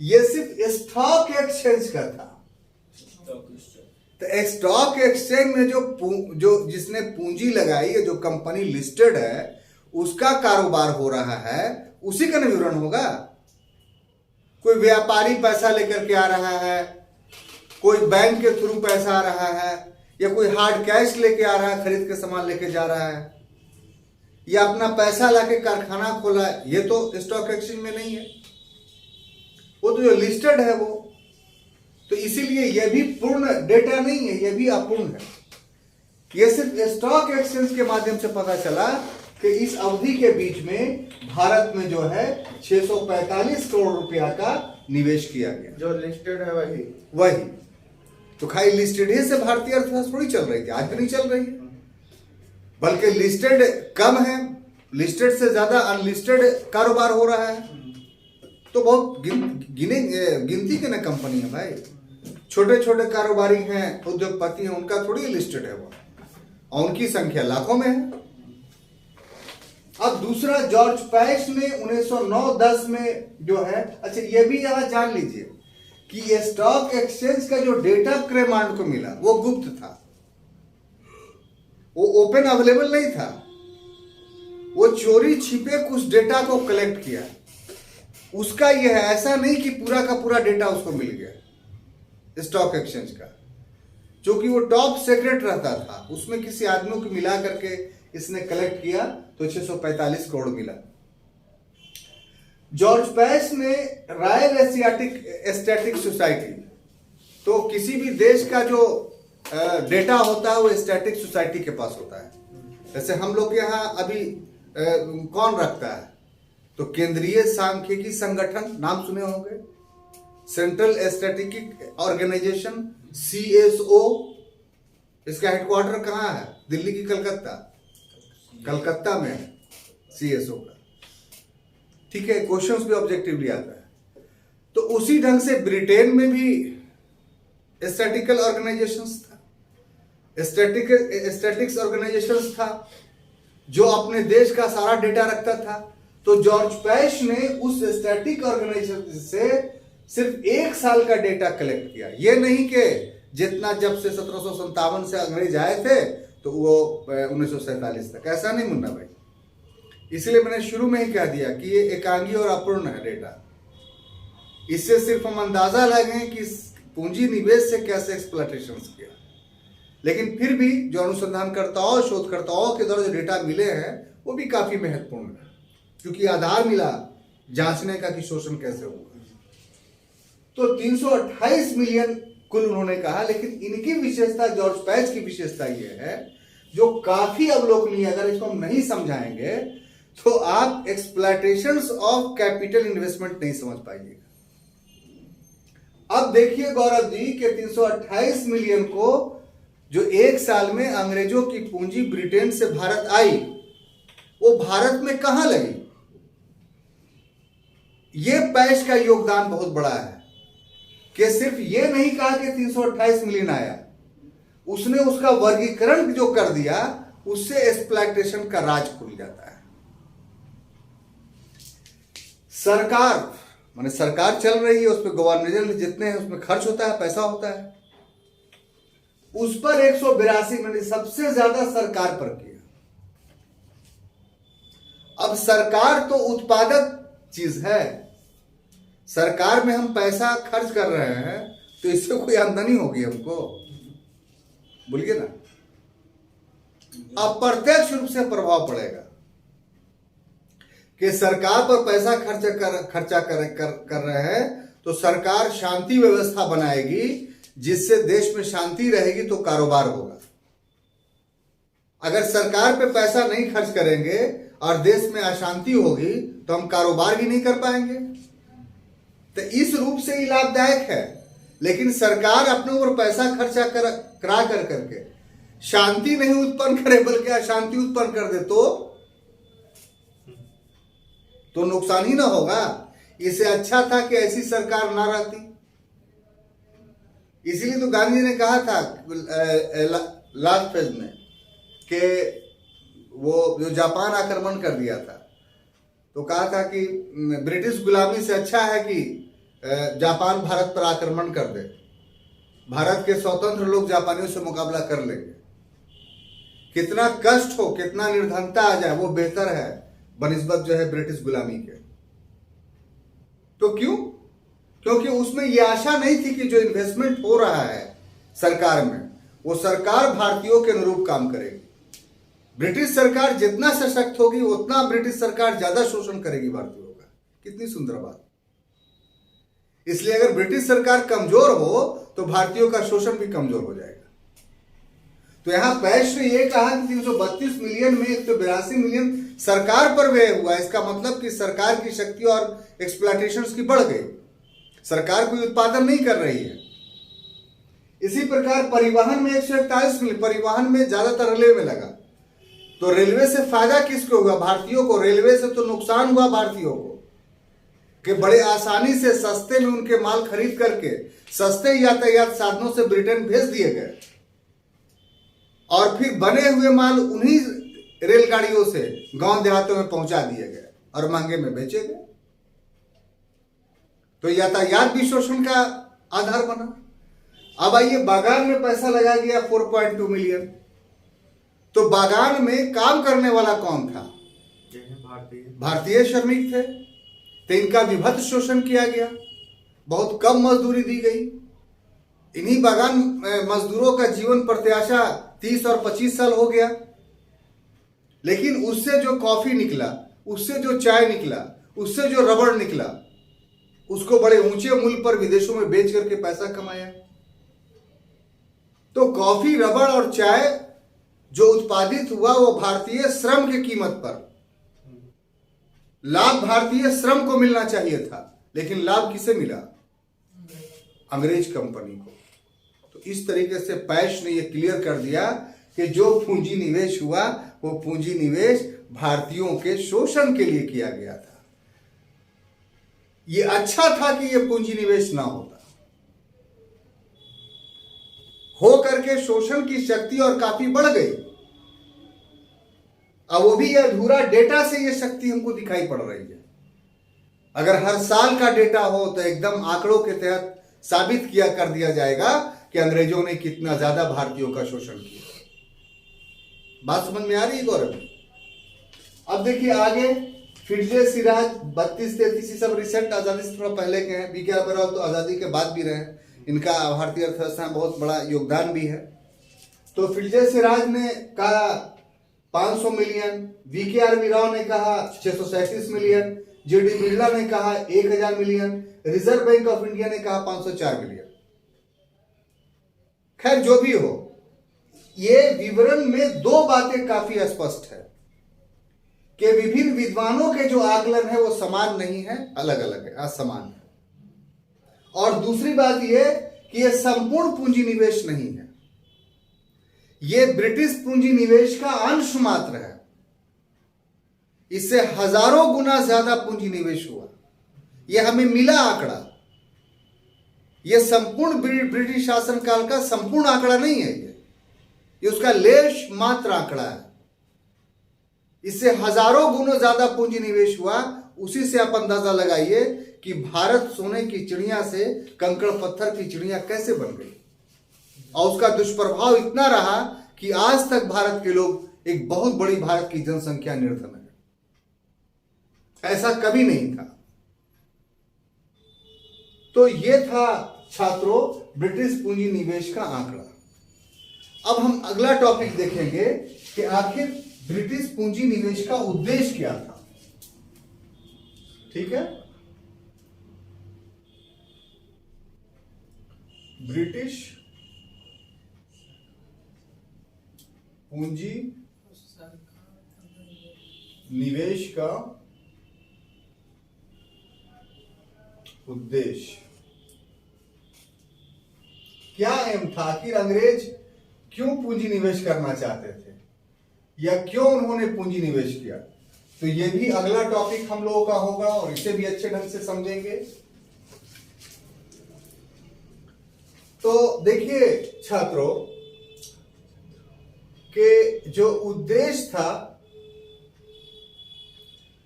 ये सिर्फ स्टॉक एक्सचेंज का था। तो स्टॉक एक्सचेंज में जो जिसने पूंजी लगाई है, जो कंपनी लिस्टेड है, उसका कारोबार हो रहा है, उसी का विवरण होगा। कोई व्यापारी पैसा लेकर के आ रहा है, कोई बैंक के थ्रू पैसा आ रहा है, या कोई हार्ड कैश लेके आ रहा है, खरीद के सामान लेके जा रहा है, या अपना पैसा लाके कारखाना खोला है, ये तो स्टॉक एक्सचेंज में नहीं है। वो तो जो लिस्टेड है वो तो, इसीलिए यह भी पूर्ण डेटा नहीं है, यह भी अपूर्ण है। यह सिर्फ स्टॉक एक्सचेंज के माध्यम से पता चला कि इस अवधि के बीच में भारत में जो है 645 करोड़ रुपया का निवेश किया गया। जो लिस्टेड है वही तो खाली लिस्टेड ही से भारतीय अर्थव्यवस्था थोड़ी चल रही थी, आज तो नहीं चल रही है, बल्कि लिस्टेड कम है, लिस्टेड से ज्यादा अनलिस्टेड कारोबार हो रहा है। तो बहुत गिनती के ना कंपनी है भाई, छोटे छोटे कारोबारी हैं, उद्योगपति हैं, उनका थोड़ी लिस्टेड है वो, और उनकी संख्या लाखों में है। अब दूसरा, जॉर्ज पैश ने 1909-10 में जो है, अच्छा ये भी यहां जान लीजिए कि ये स्टॉक एक्सचेंज का जो डेटा क्रेमांड को मिला वो गुप्त था, वो ओपन अवेलेबल नहीं था, वो चोरी छिपे कुछ डेटा को कलेक्ट किया। उसका यह है, ऐसा नहीं कि पूरा का पूरा डेटा उसको मिल गया स्टॉक एक्सचेंज का, जो कि वो टॉप सीक्रेट रहता था, उसमें किसी आदमी को मिला करके इसने कलेक्ट किया तो 645 करोड़ मिला। जॉर्ज पैश ने रॉयल एशियाटिक स्टैटिक सोसाइटी, तो किसी भी देश का जो डेटा होता है वो स्टैटिक सोसाइटी के पास होता है। जैसे हम लोग के यहाँ अभी कौन रखता है, तो केंद्रीय सांख्यिकी संगठन, नाम सुने होंगे, सेंट्रल स्टैटिस्टिक ऑर्गेनाइजेशन, CSO। इसका हेडक्वार्टर कहाँ है? दिल्ली की कलकत्ता? कलकत्ता में है CSO का। ठीक है, क्वेश्चंस भी ऑब्जेक्टिवली आता है। तो उसी ढंग से ब्रिटेन में भी स्टैटिकल ऑर्गेनाइजेशंस था, स्टैटिक्स ऑर्गेनाइजेशंस था, जो अपने देश का सारा डेटा रखता था। तो जॉर्ज पैश ने उस स्टैटिक ऑर्गेनाइजेशन से सिर्फ 1 साल का डेटा कलेक्ट किया। यह नहीं कि जितना जब से 1757 से अंग्रेज आए थे तो वो 1947 तक, ऐसा नहीं मुन्ना भाई। इसलिए मैंने शुरू में ही कह दिया कि ये एकांगी और अपूर्ण है डेटा। इससे सिर्फ हम अंदाजा लगाएं कि पूंजी निवेश से कैसे एक्सप्लॉयटेशन किया, लेकिन फिर भी जो अनुसंधानकर्ताओं, शोधकर्ताओं के द्वारा जो डेटा मिले हैं वो भी काफी महत्वपूर्ण है, क्योंकि आधार मिला जांचने का कि शोषण कैसे होगा। तो 328 मिलियन कुल उन्होंने कहा, लेकिन इनकी विशेषता, जॉर्ज पैश की विशेषता यह है, जो काफी अवलोकनीय, अगर इसको हम नहीं समझाएंगे तो आप एक्सप्लॉयटेशंस ऑफ कैपिटल इन्वेस्टमेंट नहीं समझ पाइएगा। अब देखिए गौरव जी के 328 मिलियन को जो 1 साल में अंग्रेजों की पूंजी ब्रिटेन से भारत आई, वो भारत में कहां लगी? ये पैश का योगदान बहुत बड़ा है कि सिर्फ ये नहीं कहा कि 328 मिलियन आया, उसने उसका वर्गीकरण जो कर दिया, उससे एक्सप्लॉयटेशन का राज खुल जाता है। सरकार, माने सरकार चल रही है, उस पर गवर्नर जितने हैं उसमें खर्च होता है, पैसा होता है, उस पर 182 मैंने सबसे ज्यादा सरकार पर किया। अब सरकार तो उत्पादक चीज है, सरकार में हम पैसा खर्च कर रहे हैं तो इससे कोई आमदनी होगी हमको? बोलिए ना। अप्रत्यक्ष रूप से प्रभाव पड़ेगा कि सरकार पर पैसा खर्चा कर रहे हैं तो सरकार शांति व्यवस्था बनाएगी, जिससे देश में शांति रहेगी तो कारोबार होगा। अगर सरकार पे पैसा नहीं खर्च करेंगे और देश में अशांति होगी तो हम कारोबार भी नहीं कर पाएंगे। तो इस रूप से ही लाभदायक है, लेकिन सरकार अपने ऊपर पैसा खर्चा करा करके शांति नहीं उत्पन्न करे बल्कि अशांति उत्पन्न कर दे तो नुकसान ही ना होगा। इससे अच्छा था कि ऐसी सरकार ना रहती। इसीलिए तो गांधी ने कहा था लास्ट फेज में कि वो जो जापान आक्रमण कर दिया था, तो कहा था कि ब्रिटिश गुलामी से अच्छा है कि जापान भारत पर आक्रमण कर दे, भारत के स्वतंत्र लोग जापानियों से मुकाबला कर लेंगे, कितना कष्ट हो, कितना निर्धनता आ जाए, वो बेहतर है बनिस्बत जो है ब्रिटिश गुलामी के। तो क्यों? क्योंकि उसमें यह आशा नहीं थी कि जो इन्वेस्टमेंट हो रहा है सरकार में, वो सरकार भारतीयों के अनुरूप काम करेगी। ब्रिटिश सरकार जितना सशक्त होगी उतना ब्रिटिश सरकार ज्यादा शोषण करेगी भारतीयों का। कितनी सुंदर बात। इसलिए अगर ब्रिटिश सरकार कमजोर हो तो भारतीयों का शोषण भी कमजोर हो जाएगा। तो यहां पैश ने यह कहा कि 332 मिलियन में 182 मिलियन सरकार पर व्यय हुआ। इसका मतलब कि सरकार की शक्ति और एक्सप्लॉयटेशंस की बढ़ गई, सरकार कोई उत्पादन नहीं कर रही है। इसी प्रकार परिवहन में 141 मिलियन, परिवहन में ज्यादातर रेलवे में लगा। तो रेलवे से फायदा किसको हुआ? भारतीयों को। रेलवे से तो नुकसान हुआ भारतीयों को कि बड़े आसानी से सस्ते में उनके माल खरीद करके सस्ते यातायात साधनों से ब्रिटेन भेज दिए गए और फिर बने हुए माल उन्हीं रेलगाड़ियों से गांव देहातों में पहुंचा दिए गए और महंगे में बेचे गए। तो यातायात भी शोषण का आधार बना। अब आइए, बागान में पैसा लगाया गया 4.2 मिलियन। तो बागान में काम करने वाला कौन था? भारतीय श्रमिक थे। तो इनका विभत्स शोषण किया गया, बहुत कम मजदूरी दी गई। इन्हीं बागान मजदूरों का जीवन प्रत्याशा 30 और 25 साल हो गया। लेकिन उससे जो कॉफी निकला, उससे जो चाय निकला, उससे जो रबड़ निकला, उसको बड़े ऊंचे मूल्य पर विदेशों में बेच करके पैसा कमाया। तो कॉफी, रबड़ और चाय जो उत्पादित हुआ वो भारतीय श्रम की कीमत पर। लाभ भारतीय श्रम को मिलना चाहिए था, लेकिन लाभ किसे मिला? अंग्रेज कंपनी को। तो इस तरीके से पैश ने यह क्लियर कर दिया कि जो पूंजी निवेश हुआ वो पूंजी निवेश भारतीयों के शोषण के लिए किया गया था। यह अच्छा था कि यह पूंजी निवेश ना होता, हो करके शोषण की शक्ति और काफी बढ़ गई। अब वो भी अधूरा डेटा से ये शक्ति हमको दिखाई पड़ रही है। अगर हर साल का डेटा हो तो एकदम आंकड़ों के तहत साबित किया कर दिया जाएगा कि अंग्रेजों ने कितना ज्यादा भारतीयों का शोषण किया। बात समझ में आ रही है गौरव? अब देखिए आगे, फिटजे सिराज 32-33 सब रिसेंट आजादी से थोड़ा पहले के हैं। बीके अमरराव तो आजादी के बाद भी रहे, इनका भारतीय अर्थव्यवस्था में बहुत बड़ा योगदान भी है। तो फिटजे सिराज ने कहा 500 मिलियन, वीके आर राव ने कहा 637 मिलियन, जेडी बिरला ने कहा 1000 million, reserve bank of India ने कहा 504 मिलियन। खैर जो भी हो, ये विवरण में दो बातें काफी स्पष्ट है कि विभिन्न विद्वानों के जो आकलन है वो समान नहीं है, अलग अलग है, असमान है। और दूसरी बात यह कि यह संपूर्ण पूंजी निवेश नहीं है, यह ब्रिटिश पूंजी निवेश का अंश मात्र है। इससे हजारों गुना ज्यादा पूंजी निवेश हुआ, यह हमें मिला आंकड़ा। यह संपूर्ण ब्रिटिश शासनकाल का संपूर्ण आंकड़ा नहीं है, ये उसका लेश मात्र आंकड़ा है। इससे हजारों गुना ज्यादा पूंजी निवेश हुआ। उसी से आप अंदाजा लगाइए कि भारत सोने की चिड़िया से कंकड़ पत्थर की चिड़िया कैसे बन गई, और उसका दुष्प्रभाव इतना रहा कि आज तक भारत के लोग एक बहुत बड़ी भारत की जनसंख्या निर्धन है। ऐसा कभी नहीं था। तो यह था छात्रों ब्रिटिश पूंजी निवेश का आंकड़ा। अब हम अगला टॉपिक देखेंगे कि आखिर ब्रिटिश पूंजी निवेश का उद्देश्य क्या था। ठीक है, ब्रिटिश पूंजी निवेश का उद्देश्य क्या एम था? आखिर अंग्रेज क्यों पूंजी निवेश करना चाहते थे, या क्यों उन्होंने पूंजी निवेश किया? तो यह भी अगला टॉपिक हम लोगों का होगा और इसे भी अच्छे ढंग से समझेंगे। तो देखिए छात्रों के जो उद्देश्य था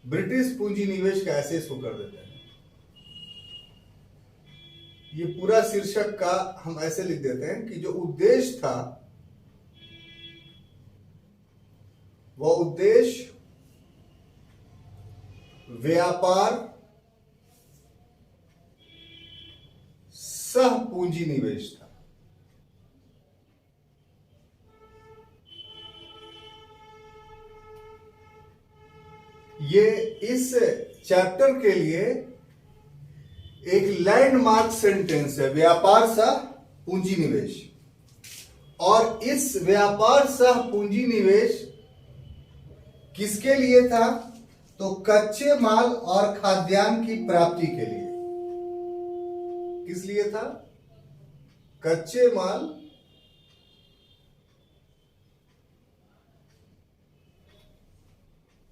ब्रिटिश पूंजी निवेश का, ऐसे इसको कर देते हैं। ये पूरा शीर्षक का हम ऐसे लिख देते हैं कि जो उद्देश्य था वह उद्देश्य व्यापार सह पूंजी निवेश था। ये इस चैप्टर के लिए एक लैंडमार्क सेंटेंस है, व्यापार सह पूंजी निवेश। और इस व्यापार सह पूंजी निवेश किसके लिए था? तो कच्चे माल और खाद्यान्न की प्राप्ति के लिए। किस लिए था? कच्चे माल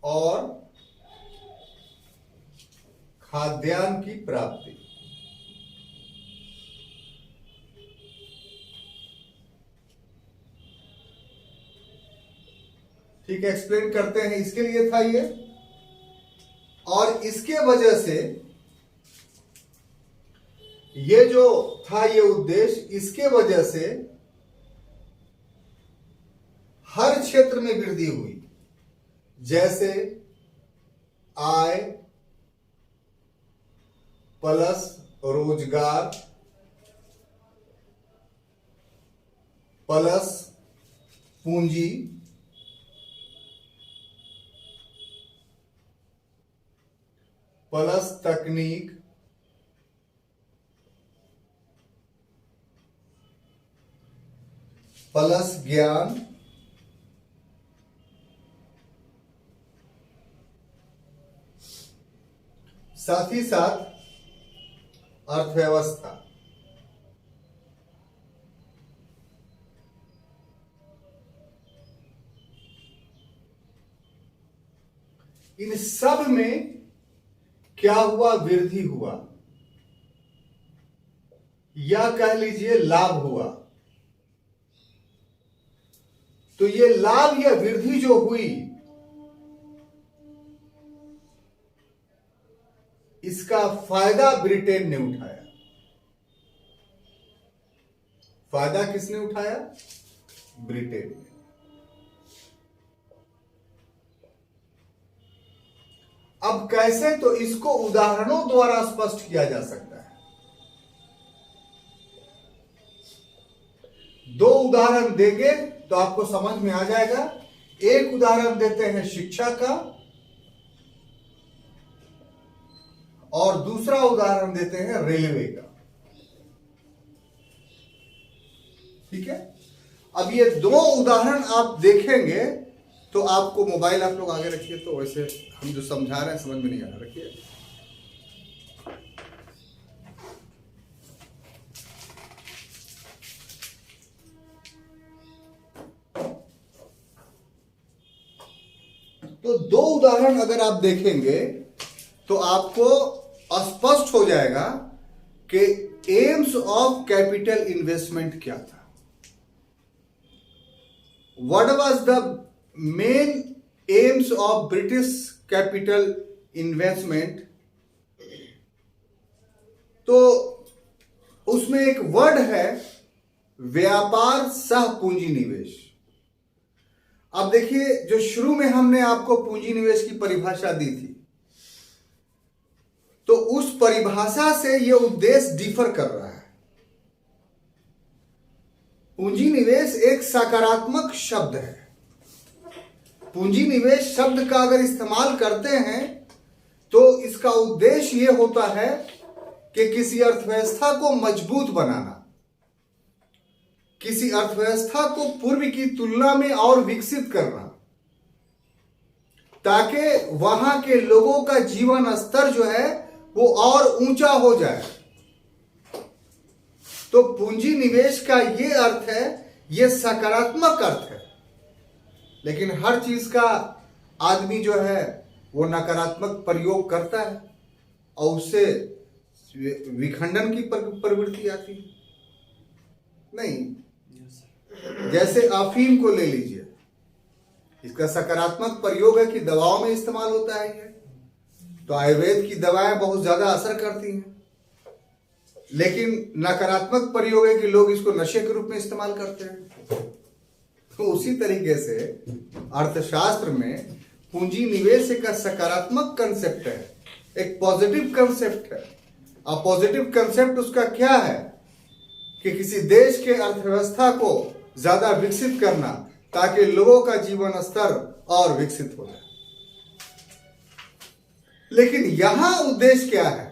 और खाद्यान्न की प्राप्ति। ठीक है, एक्सप्लेन करते हैं। इसके लिए था ये, और इसके वजह से ये जो था ये उद्देश्य, इसके वजह से हर क्षेत्र में वृद्धि हुई, जैसे आय प्लस रोजगार प्लस पूंजी प्लस तकनीक प्लस ज्ञान साथ ही साथ अर्थव्यवस्था। इन सब में क्या हुआ? वृद्धि हुआ, या कह लीजिए लाभ हुआ। तो ये लाभ या वृद्धि जो हुई, इसका फायदा ब्रिटेन ने उठाया। फायदा किसने उठाया? ब्रिटेन ने। अब कैसे? तो इसको उदाहरणों द्वारा स्पष्ट किया जा सकता है। दो उदाहरण देंगे तो आपको समझ में आ जाएगा। एक उदाहरण देते हैं शिक्षा का, और दूसरा उदाहरण देते हैं रेलवे का। ठीक है, अब ये दो उदाहरण आप देखेंगे तो आपको, मोबाइल आप लोग आगे रखिए, तो वैसे हम जो समझा रहे हैं समझ में नहीं आ रहा, रखिए। तो दो उदाहरण अगर आप देखेंगे तो आपको स्पष्ट हो जाएगा कि एम्स ऑफ कैपिटल इन्वेस्टमेंट क्या था। What was the main aims of British capital investment? तो उसमें एक वर्ड है व्यापार सह पूंजी निवेश। अब देखिए, जो शुरू में हमने आपको पूंजी निवेश की परिभाषा दी थी, तो उस परिभाषा से यह उद्देश्य डिफर कर रहा है। पूंजी निवेश एक सकारात्मक शब्द है। पूंजी निवेश शब्द का अगर इस्तेमाल करते हैं तो इसका उद्देश्य यह होता है कि किसी अर्थव्यवस्था को मजबूत बनाना, किसी अर्थव्यवस्था को पूर्व की तुलना में और विकसित करना, ताकि वहां के लोगों का जीवन स्तर जो है वो और ऊंचा हो जाए। तो पूंजी निवेश का ये अर्थ है, ये सकारात्मक अर्थ है। लेकिन हर चीज का आदमी जो है वो नकारात्मक प्रयोग करता है और उससे विखंडन की प्रवृत्ति आती है। नहीं, जैसे अफीम को ले लीजिए, इसका सकारात्मक प्रयोग है कि दवाओं में इस्तेमाल होता है ये, तो आयुर्वेद की दवाएं बहुत ज्यादा असर करती हैं। लेकिन नकारात्मक प्रयोग है कि लोग इसको नशे के रूप में इस्तेमाल करते हैं। तो उसी तरीके से अर्थशास्त्र में पूंजी निवेश एक सकारात्मक कंसेप्ट है, एक पॉजिटिव कंसेप्ट है। और पॉजिटिव कंसेप्ट उसका क्या है कि किसी देश के अर्थव्यवस्था को ज्यादा विकसित करना ताकि लोगों का जीवन स्तर और विकसित हो जाए। लेकिन यहां उद्देश्य क्या है?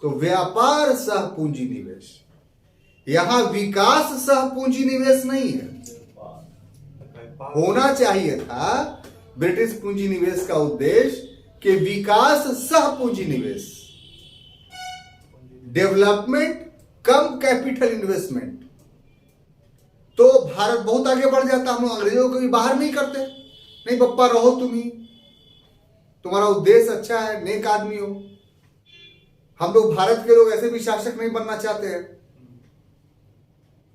तो व्यापार सह पूंजी निवेश। यहां विकास सह पूंजी निवेश नहीं है। होना चाहिए था ब्रिटिश पूंजी निवेश का उद्देश्य कि विकास सह पूंजी निवेश, डेवलपमेंट कम कैपिटल इन्वेस्टमेंट। तो भारत बहुत आगे बढ़ जाता। हम अंग्रेजों को भी बाहर नहीं करते, नहीं पप्पा रहो तुम ही, तुम्हारा उद्देश्य अच्छा है, नेक आदमी हो। हम लोग भारत के लोग ऐसे भी शासक नहीं बनना चाहते हैं।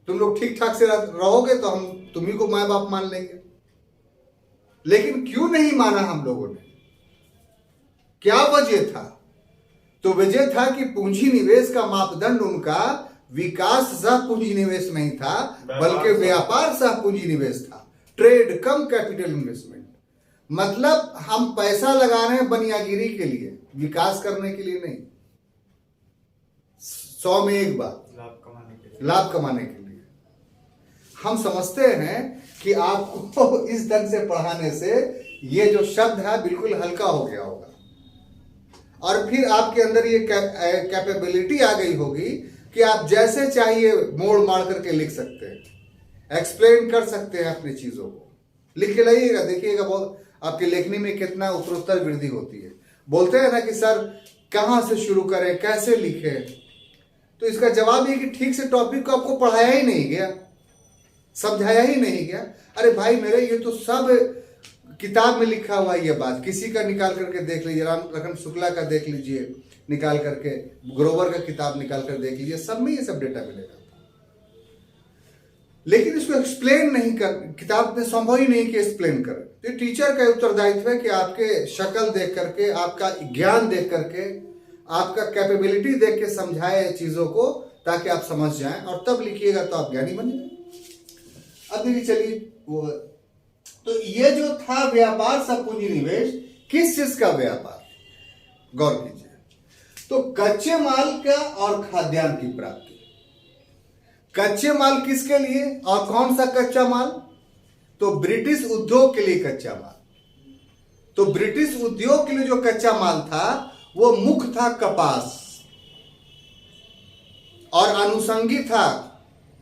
तुम लोग ठीक ठाक से रहोगे तो हम तुम्ही को माँ बाप मान लेंगे। लेकिन क्यों नहीं माना हम लोगों ने? क्या वजह था? तो वजह था कि पूंजी निवेश का मापदंड उनका विकास सह पूंजी निवेश नहीं था, बल्कि व्यापार सह पूंजी निवेश था। ट्रेड कम कैपिटल इन्वेस्टमेंट। मतलब हम पैसा लगा रहे हैं बनियागिरी के लिए, विकास करने के लिए नहीं। 100 में एक बार लाभ कमाने के लिए। हम समझते हैं कि आपको इस ढंग से पढ़ाने से ये जो शब्द है बिल्कुल हल्का हो गया होगा, और फिर आपके अंदर ये कैपेबिलिटी आ गई होगी कि आप जैसे चाहिए मोड़ मार करके लिख सकते हैं, एक्सप्लेन कर सकते हैं अपनी चीजों को। लिख के लाइएगा, देखिएगा बहुत आपके लेखनी में कितना उत्तरोत्तर वृद्धि होती है। बोलते हैं ना कि सर कहां से शुरू करें, कैसे लिखें, तो इसका जवाब ये कि ठीक से टॉपिक को आपको पढ़ाया ही नहीं गया, समझाया ही नहीं गया। अरे भाई मेरे, ये तो सब किताब में लिखा हुआ ये बात, किसी का निकाल करके देख लीजिए, राम लखन शुक्ला का देख लीजिए निकाल करके, ग्रोवर का किताब निकाल कर देख लीजिए, सब में ये सब डेटा मिलेगा। लेकिन इसको एक्सप्लेन नहीं कर, किताब में संभव ही नहीं कि एक्सप्लेन करें। तो टीचर का उत्तरदायित्व है कि आपके शक्ल देख करके, आपका ज्ञान देख करके, आपका कैपेबिलिटी देख के समझाए चीजों को, ताकि आप समझ जाएं और तब लिखिएगा तो आप ज्ञानी बन जाए। अब देखिए, चलिए वो तो ये जो था व्यापार सह पूंजी निवेश, किस चीज का व्यापार? गौर कीजिए। तो कच्चे माल का और खाद्यान्न की प्राप्ति। कच्चे माल किसके लिए और कौन सा कच्चा माल? तो ब्रिटिश उद्योग के लिए कच्चा माल। तो ब्रिटिश उद्योग के लिए जो कच्चा माल था वो मुख्य था कपास, और अनुषंगी था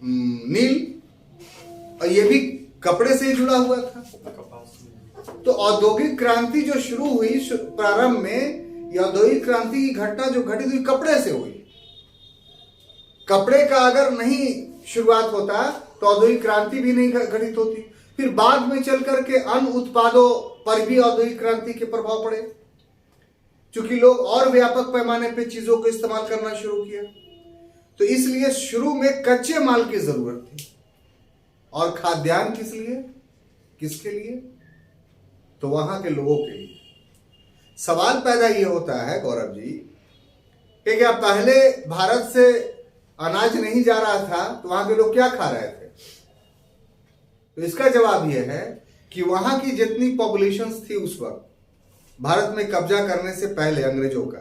नील, और ये भी कपड़े से ही जुड़ा हुआ था। तो औद्योगिक क्रांति जो शुरू हुई प्रारंभ में, यह औद्योगिक क्रांति की घटना जो घटित हुई कपड़े से हुई। कपड़े का अगर नहीं शुरुआत होता तो औद्योगिक क्रांति भी नहीं घटित होती। फिर बाद में चल करके अन्य उत्पादों पर भी औद्योगिक क्रांति के प्रभाव पड़े, क्योंकि लोग और व्यापक पैमाने पे चीजों को इस्तेमाल करना शुरू किया। तो इसलिए शुरू में कच्चे माल की जरूरत थी। और खाद्यान्न किस लिए, किसके लिए? तो वहां के लोगों के लिए। सवाल पैदा ये होता है गौरव जी कि क्या पहले भारत से अनाज नहीं जा रहा था तो वहां के लोग क्या खा रहे थे? तो इसका जवाब यह है कि वहां की जितनी पॉपुलेशन थी उस वक्त भारत में कब्जा करने से पहले अंग्रेजों का,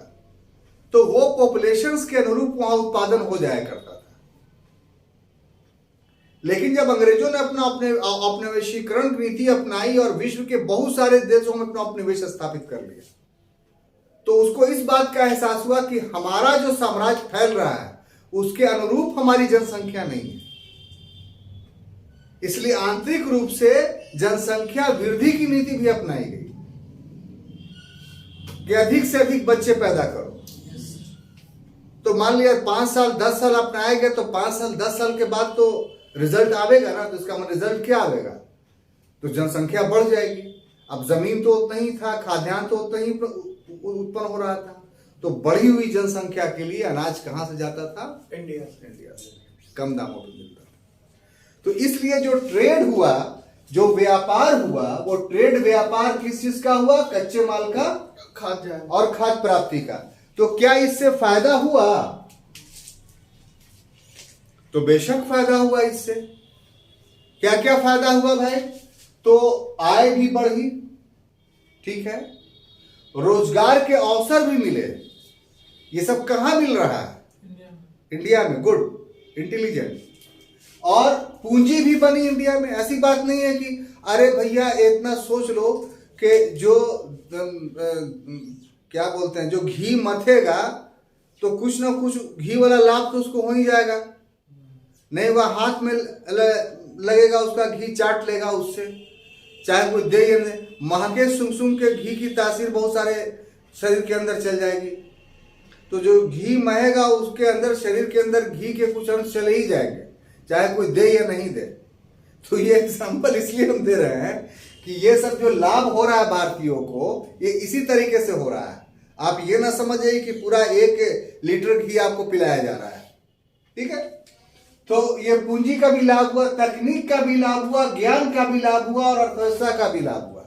तो वो पॉपुलेशंस के अनुरूप वहां उत्पादन हो जाया करता था। लेकिन जब अंग्रेजों ने अपना औपनिवेशीकरण नीति अपनाई और विश्व के बहुत सारे देशों में अपना उपनिवेश स्थापित कर लिया, तो उसको इस बात का एहसास हुआ कि हमारा जो साम्राज्य फैल रहा है उसके अनुरूप हमारी जनसंख्या नहीं है। इसलिए आंतरिक रूप से जनसंख्या वृद्धि की नीति भी अपनाई गई कि अधिक से अधिक बच्चे पैदा करो। तो मान लिया 5 साल 10 साल अपनाए गए, तो 5 साल 10 साल के बाद तो रिजल्ट आवेगा ना। तो इसका मतलब रिजल्ट क्या आवेगा? तो जनसंख्या बढ़ जाएगी। अब जमीन तो उतना ही था, खाद्यान्न तो उतना ही उत्पन्न हो रहा था। तो बढ़ी हुई जनसंख्या के लिए अनाज कहां से जाता था? इंडिया से कम दामों पर मिलता था। तो इसलिए जो ट्रेड हुआ, जो व्यापार हुआ, वो ट्रेड व्यापार किस चीज का हुआ? कच्चे माल का, खाद्यान्न और खाद्य प्राप्ति का। तो क्या इससे फायदा हुआ? तो बेशक फायदा हुआ इससे। क्या क्या फायदा हुआ भाई? तो आय भी बढ़ी, ठीक है, रोजगार के अवसर भी मिले। ये सब कहां मिल रहा है? इंडिया में। Good, intelligent. और पूंजी भी बनी इंडिया में। ऐसी बात नहीं है कि अरे भैया इतना सोच लो कि जो क्या बोलते हैं, जो घी मथेगा तो कुछ ना कुछ घी वाला लाभ तो उसको हो ही जाएगा। नहीं, वह हाथ में लगेगा, उसका घी चाट लेगा उससे, चाहे कोई दे या नहीं। महके सुम के घी की तासीर बहुत सारे शरीर के अंदर चल जाएगी। तो जो घी महेगा उसके अंदर, शरीर के अंदर घी के कुछ अंश चले ही जाएंगे, चाहे कोई दे या नहीं दे। तो ये एग्जाम्पल इसलिए हम दे रहे हैं कि ये सब जो लाभ हो रहा है भारतीयों को, ये इसी तरीके से हो रहा है। आप ये ना समझिए कि पूरा 1 लीटर घी आपको पिलाया जा रहा है, ठीक है। तो ये पूंजी का भी लाभ हुआ, तकनीक का भी लाभ हुआ, ज्ञान का भी लाभ हुआ और अर्थव्यवस्था का भी लाभ हुआ।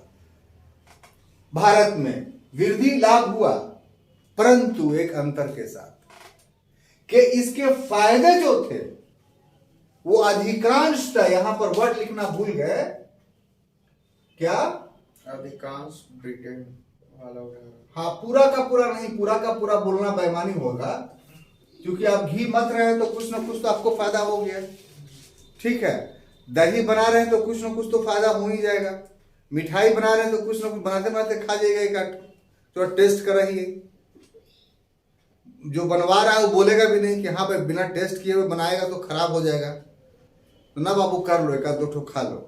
भारत में वृद्धि लाभ हुआ, परंतु एक अंतर के साथ कि इसके फायदे जो थे वो अधिकांशतः, यहां पर वर्ड लिखना भूल गए, क्या? अधिकांश ब्रिटेन वाला। हाँ, पूरा का पूरा नहीं, पूरा का पूरा बोलना बेईमानी होगा, क्योंकि आप घी मत रहे हैं तो कुछ ना कुछ तो आपको फायदा हो गया, ठीक है। दही बना रहे हैं तो कुछ ना कुछ तो फायदा हो ही जाएगा। मिठाई बना रहे हैं तो कुछ ना कुछ बनाते बनाते खा जाएगा एक आध, थोड़ा टेस्ट कर रही है। जो बनवा रहा है वो बोलेगा भी नहीं कि हाँ भाई बिना टेस्ट किए हुए बनाएगा तो खराब हो जाएगा, तो ना बाबू कर लो, एक आध 2 ठो खा लो।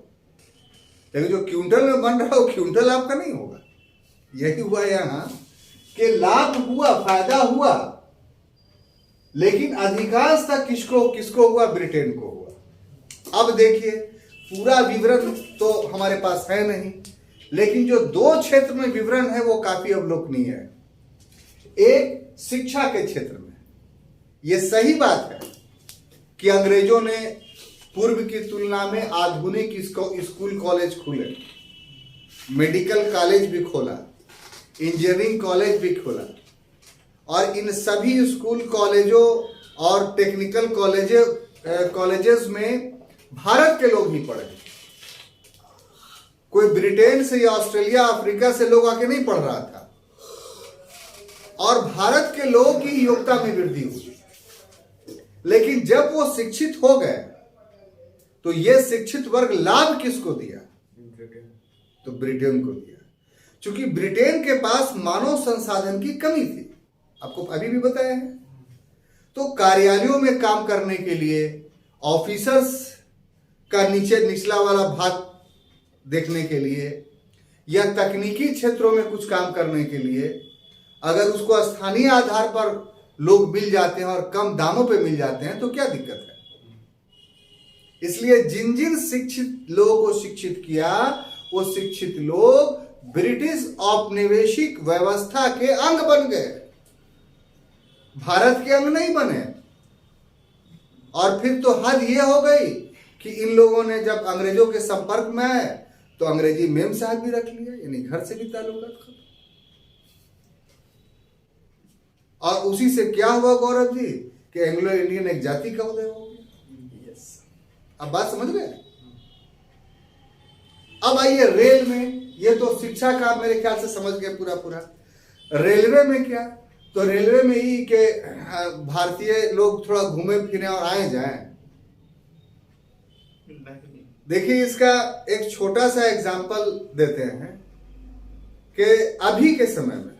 लेकिन जो क्विंटल में बन रहा है वो क्विंटल आपका नहीं होगा। यही हुआ यहाँ कि लाभ हुआ, फायदा हुआ, लेकिन अधिकांश तक किसको हुआ? ब्रिटेन को हुआ। अब देखिए, पूरा विवरण तो हमारे पास है नहीं, लेकिन जो 2 क्षेत्र में विवरण है वो काफी अवलोकनीय है। एक, शिक्षा के क्षेत्र में यह सही बात है कि अंग्रेजों ने पूर्व की तुलना में आधुनिक स्कूल कॉलेज खोले, मेडिकल कॉलेज भी खोला, इंजीनियरिंग कॉलेज भी खोला, और इन सभी स्कूल कॉलेजों और टेक्निकल कॉलेजेस में भारत के लोग ही पढ़े। कोई ब्रिटेन से या ऑस्ट्रेलिया, अफ्रीका से लोग आके नहीं पढ़ रहा था, और भारत के लोगों की योग्यता में वृद्धि हुई। लेकिन जब वो शिक्षित हो गए तो ये शिक्षित वर्ग लाभ किसको दिया? तो ब्रिटेन को दिया, क्योंकि ब्रिटेन के पास मानव संसाधन की कमी थी, आपको अभी भी बताया है। तो कार्यालयों में काम करने के लिए, ऑफिसर्स का निचला वाला भाग देखने के लिए, या तकनीकी क्षेत्रों में कुछ काम करने के लिए, अगर उसको स्थानीय आधार पर लोग मिल जाते हैं और कम दामों पे मिल जाते हैं तो क्या दिक्कत है? इसलिए जिन जिन शिक्षित लोगों को शिक्षित किया, वो शिक्षित लोग ब्रिटिश औपनिवेशिक व्यवस्था के अंग बन गए, भारत के अंग नहीं बने। और फिर तो हद ये हो गई कि इन लोगों ने जब अंग्रेजों के संपर्क में आए तो अंग्रेजी मेम साहब भी रख लिया, यानी घर से भी ताल्लुकात खत्म। और उसी से क्या हुआ गौरव जी, कि एंग्लो इंडियन एक जाति का उदय हो गया। अब बात समझ गए? अब आइए रेल में, ये तो शिक्षा का मेरे ख्याल से समझ गए पूरा। रेलवे में क्या? तो रेलवे में ही कि भारतीय लोग थोड़ा घूमे फिरे और आए जाएं। देखिए, इसका एक छोटा सा एग्जांपल देते हैं कि अभी के समय में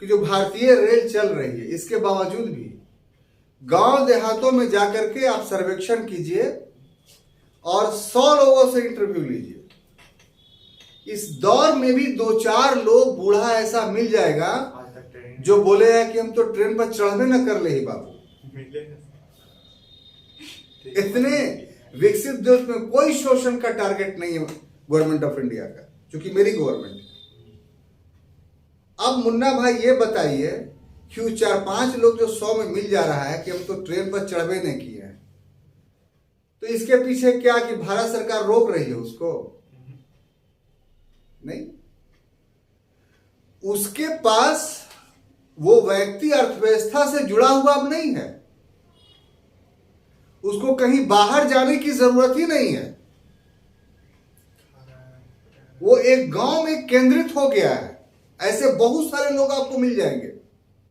कि जो भारतीय रेल चल रही है, इसके बावजूद भी गांव देहातों में जाकर के आप सर्वेक्षण कीजिए और 100 लोगों से इंटरव्यू लीजिए। इस दौर में भी 2-4 लोग बूढ़ा ऐसा मिल जाएगा जो बोलेगा कि हम तो ट्रेन पर चढ़ने न कर ले ही बाबू। इतने विकसित देश में कोई शोषण का टारगेट नहीं है गवर्नमेंट ऑफ इंडिया का, क्योंकि मेरी गवर्नमेंट है। अब मुन्ना भाई ये बताइए, क्यों 4-5 लोग जो 100 में मिल जा रहा है कि हम तो ट्रेन पर चढ़वे नहीं किए हैं, तो इसके पीछे क्या कि भारत सरकार रोक रही है उसको? नहीं, उसके पास वो व्यक्ति अर्थव्यवस्था से जुड़ा हुआ अब नहीं है। उसको कहीं बाहर जाने की जरूरत ही नहीं है, वो एक गांव में केंद्रित हो गया है। ऐसे बहुत सारे लोग आपको मिल जाएंगे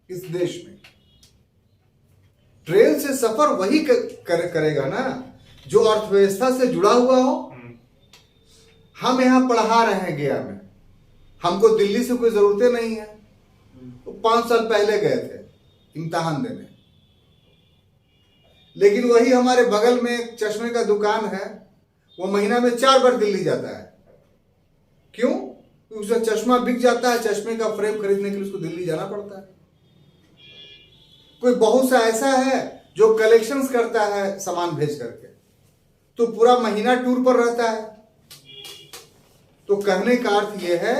इस देश में। ट्रेन से सफर वही करेगा ना जो अर्थव्यवस्था से जुड़ा हुआ हो। हम यहां पढ़ा रहे हैं गया में, हमको दिल्ली से कोई जरूरतें नहीं है। तो 5 साल पहले गए थे इम्तिहान देने, लेकिन वही हमारे बगल में एक चश्मे का दुकान है, वो महीना में 4 बार दिल्ली जाता है। क्यों? उसका चश्मा बिक जाता है, चश्मे का फ्रेम खरीदने के लिए उसको दिल्ली जाना पड़ता है। कोई बहुत सा ऐसा है जो कलेक्शंस करता है सामान भेज करके, तो पूरा महीना टूर पर रहता है। तो कहने का अर्थ यह है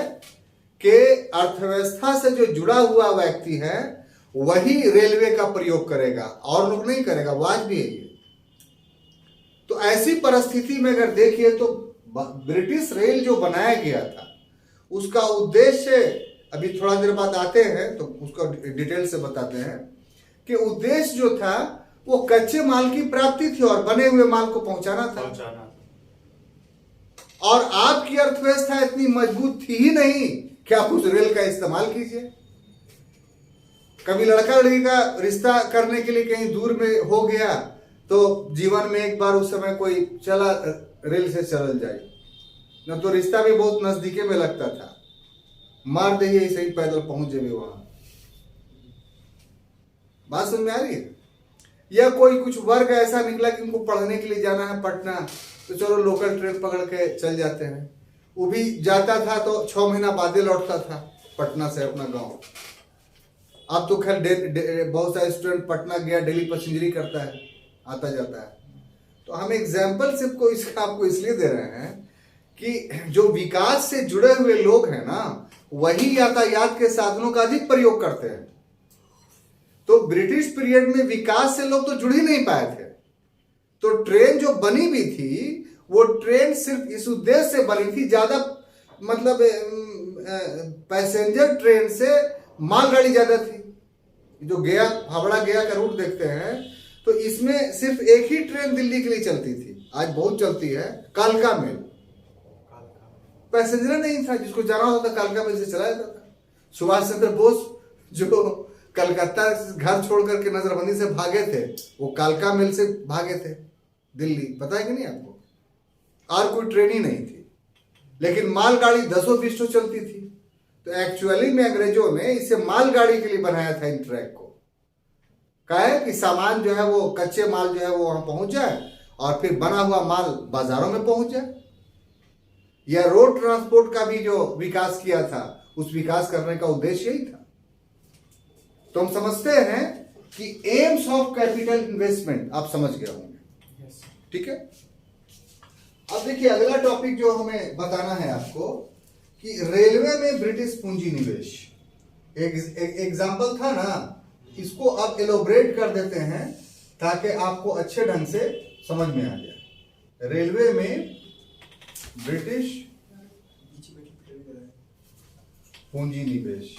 कि अर्थव्यवस्था से जो जुड़ा हुआ व्यक्ति है वही रेलवे का प्रयोग करेगा, और लोग नहीं करेगा। वाज भी है ये। तो ऐसी परिस्थिति में अगर देखिए तो ब्रिटिश रेल जो बनाया गया था उसका उद्देश्य, अभी थोड़ा देर बाद आते हैं तो उसका डिटेल से बताते हैं कि उद्देश्य जो था वो कच्चे माल की प्राप्ति थी और बने हुए माल को पहुंचाना था। और आपकी अर्थव्यवस्था इतनी मजबूत थी ही नहीं कि आप उस रेल का इस्तेमाल कीजिए। कभी लड़का लड़की का रिश्ता करने के लिए कहीं दूर में हो गया तो जीवन में एक बार उस समय कोई चला रेल से चल जाए, न तो रिश्ता भी बहुत नजदीके में लगता था, मार दे सही पैदल पहुंच जाए वहां। बात समझ में आ रही है? या कोई कुछ वर्ग ऐसा निकला कि उनको पढ़ने के लिए जाना है पटना, तो चलो लोकल ट्रेन पकड़ के चल जाते हैं। वो भी जाता था तो 6 महीना बाद ही लौटता था पटना से अपना गांव। अब तो खैर बहुत सारे स्टूडेंट पटना गया, डेली पैसेंजरी करता है, आता जाता है। तो हम एग्जाम्पल सिर्फ को इसका आपको इसलिए दे रहे हैं कि जो विकास से जुड़े हुए लोग हैं ना, वही यातायात के साधनों का अधिक प्रयोग करते हैं। तो ब्रिटिश पीरियड में विकास से लोग तो जुड़ ही नहीं पाए थे। तो ट्रेन जो बनी भी थी वो ट्रेन सिर्फ इस उद्देश्य से बनी थी, ज्यादा मतलब पैसेंजर ट्रेन से मालगाड़ी ज्यादा थी। जो गया हावड़ा गया का रूट देखते हैं तो इसमें सिर्फ एक ही ट्रेन दिल्ली के लिए चलती थी, आज बहुत चलती है, कालका मेल। पैसेंजर नहीं था, जिसको जाना होता था कालका मेल से चला जाता था। सुभाष चंद्र बोस जो कलकत्ता घर छोड़ करके नजरबंदी से भागे थे, वो कालका मेल से भागे थे दिल्ली, पता है कि नहीं आपको? और कोई ट्रेन ही नहीं थी, लेकिन मालगाड़ी 10-20 चलती थी। तो एक्चुअली में अंग्रेजों ने इसे मालगाड़ी के लिए बनाया था इन ट्रैक को। कहा है कि सामान जो है वो कच्चे माल जो है वो वहां पहुंच जाए और फिर बना हुआ माल बाजारों में पहुंच जाए। या रोड ट्रांसपोर्ट का भी जो विकास किया था, उस विकास करने का उद्देश्य यही था। तो हम समझते हैं कि एम्स ऑफ कैपिटल इन्वेस्टमेंट आप समझ गए होंगे, ठीक है। अब देखिए अगला टॉपिक जो हमें बताना है आपको कि रेलवे में ब्रिटिश पूंजी निवेश। एक एग्जाम्पल था ना, इसको अब एलोबरेट कर देते हैं ताकि आपको अच्छे ढंग से समझ में आ जाए। रेलवे में ब्रिटिश पूंजी निवेश,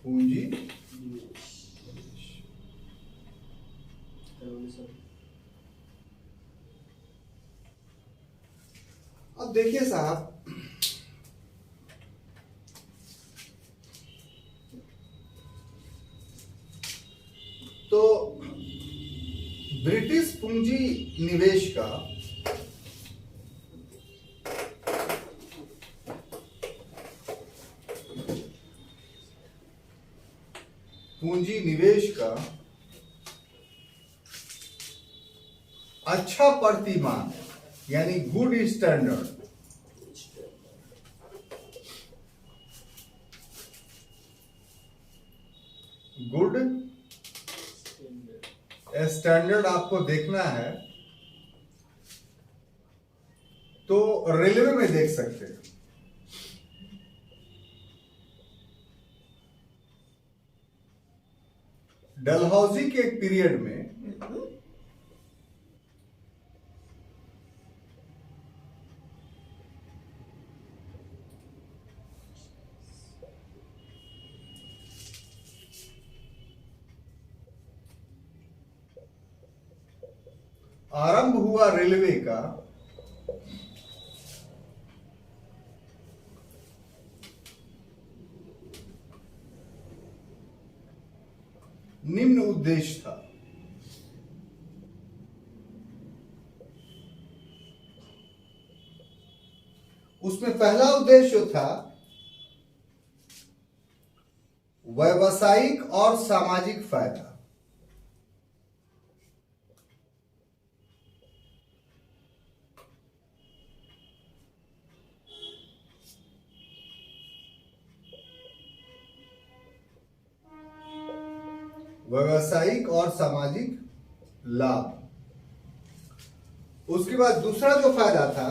पूंजी अब देखिए साहब, तो ब्रिटिश पूंजी निवेश का अच्छा प्रतिमान यानी गुड स्टैंडर्ड, गुड स्टैंडर्ड आपको देखना है तो रेलवे में देख सकते हैं। डलहौजी के एक पीरियड में आरंभ हुआ रेलवे का निम्न उद्देश्य था। उसमें पहला उद्देश्य जो था व्यावसायिक और सामाजिक फायदा। व्यावसायिक और सामाजिक लाभ। उसके बाद दूसरा जो फायदा था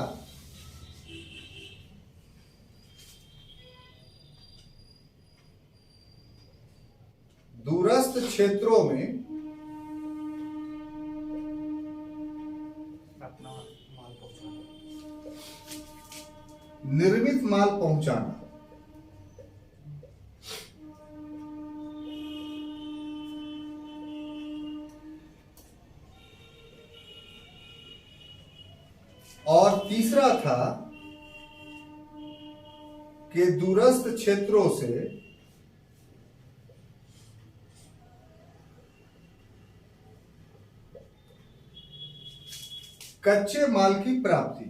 दूरस्थ क्षेत्रों में अपना माल पहुंचाना, निर्मित माल पहुंचाना। और तीसरा था कि दूरस्थ क्षेत्रों से कच्चे माल की प्राप्ति।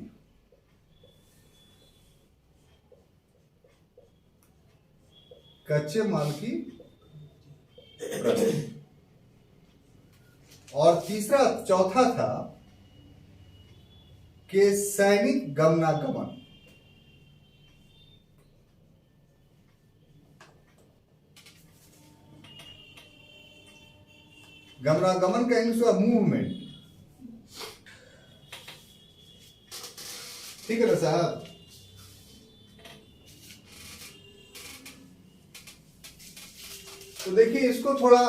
कच्चे माल की प्राप्ति। और चौथा था कि सैनिक गमनागमन। गमनागमन का इंग्लिश हुआ मूवमेंट। ठीक है ना साहब? तो देखिए, इसको थोड़ा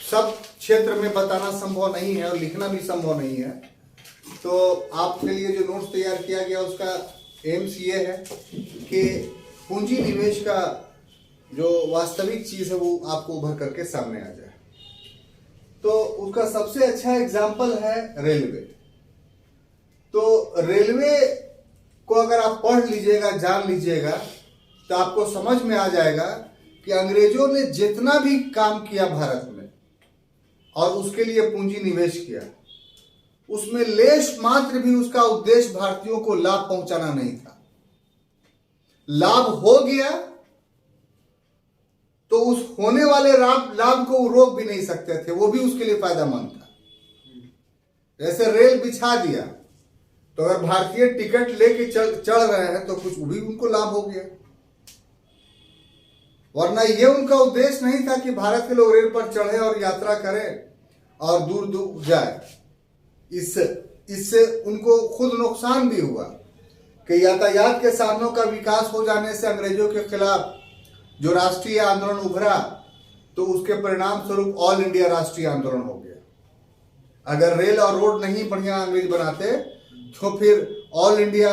सब क्षेत्र में बताना संभव नहीं है और लिखना भी संभव नहीं है। तो आपके लिए जो नोट्स तैयार किया गया उसका एम्स ये है कि पूंजी निवेश का जो वास्तविक चीज है वो आपको उभर करके सामने आ जाए। तो उसका सबसे अच्छा एग्जाम्पल है रेलवे। तो रेलवे को अगर आप पढ़ लीजिएगा, जान लीजिएगा, तो आपको समझ में आ जाएगा कि अंग्रेजों ने जितना भी काम किया भारत में और उसके लिए पूंजी निवेश किया, उसमें लेश मात्र भी उसका उद्देश्य भारतीयों को लाभ पहुंचाना नहीं था। लाभ हो गया तो उस होने वाले लाभ को वो रोक भी नहीं सकते थे, वो भी उसके लिए फायदेमंद था। जैसे रेल बिछा दिया तो अगर भारतीय टिकट लेके चढ़ रहे हैं तो कुछ भी उनको लाभ हो गया, वरना ये उनका उद्देश्य नहीं था कि भारत के लोग रेल पर चढ़े और यात्रा करें और दूर दूर जाए। इससे उनको खुद नुकसान भी हुआ कि यातायात के साधनों का विकास हो जाने से अंग्रेजों के खिलाफ जो राष्ट्रीय आंदोलन उभरा, तो उसके परिणाम स्वरूप ऑल इंडिया राष्ट्रीय आंदोलन हो गया। अगर रेल और रोड नहीं बढ़िया अंग्रेज बनाते तो फिर ऑल इंडिया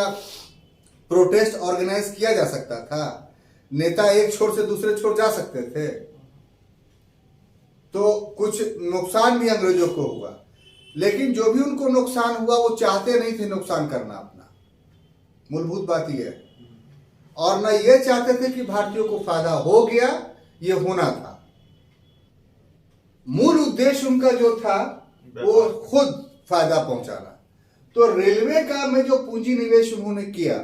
प्रोटेस्ट ऑर्गेनाइज किया जा सकता था, नेता एक छोर से दूसरे छोर जा सकते थे। तो कुछ नुकसान भी अंग्रेजों को हुआ, लेकिन जो भी उनको नुकसान हुआ वो चाहते नहीं थे नुकसान करना अपना। मूलभूत बात यह है। और ना ये चाहते थे कि भारतीयों को फायदा हो गया, ये होना था। मूल उद्देश्य उनका जो था वो खुद फायदा पहुंचाना। तो रेलवे का में जो पूंजी निवेश उन्होंने किया,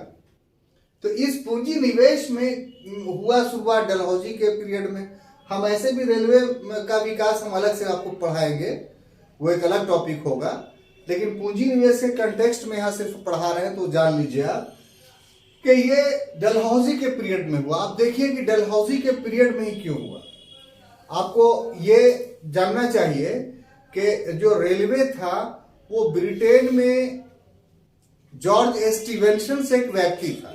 तो इस पूंजी निवेश में हुआ शुरुआत डलहौजी के पीरियड में। हम ऐसे भी रेलवे का विकास हम अलग से आपको पढ़ाएंगे, वो एक अलग टॉपिक होगा, लेकिन पूंजी निवेश के कंटेक्स्ट में यहां सिर्फ पढ़ा रहे हैं तो जान लीजिए आप कि ये डलहौजी के पीरियड में हुआ। आप देखिए कि डलहौजी के पीरियड में ही क्यों हुआ। आपको ये जानना चाहिए कि जो रेलवे था वो ब्रिटेन में जॉर्ज स्टीवेंसन से एक व्यक्ति था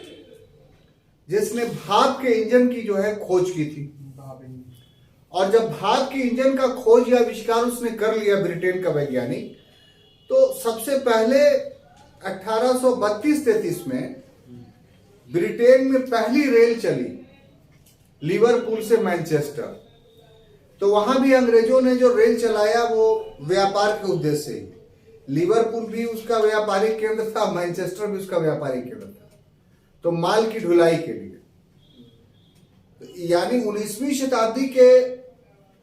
जिसने भाप के इंजन की जो है खोज की थी। और जब भाप के इंजन का खोज या आविष्कार उसने कर लिया, ब्रिटेन का वैज्ञानिक, तो सबसे पहले 1832-33 में ब्रिटेन में पहली रेल चली लिवरपूल से मैनचेस्टर। तो वहां भी अंग्रेजों ने जो रेल चलाया वो व्यापार के उद्देश्य से ही। लिवरपूल भी उसका व्यापारिक केंद्र था, मैनचेस्टर भी उसका व्यापारिक केंद्र था, तो माल की ढुलाई के लिए। यानी 19वीं शताब्दी के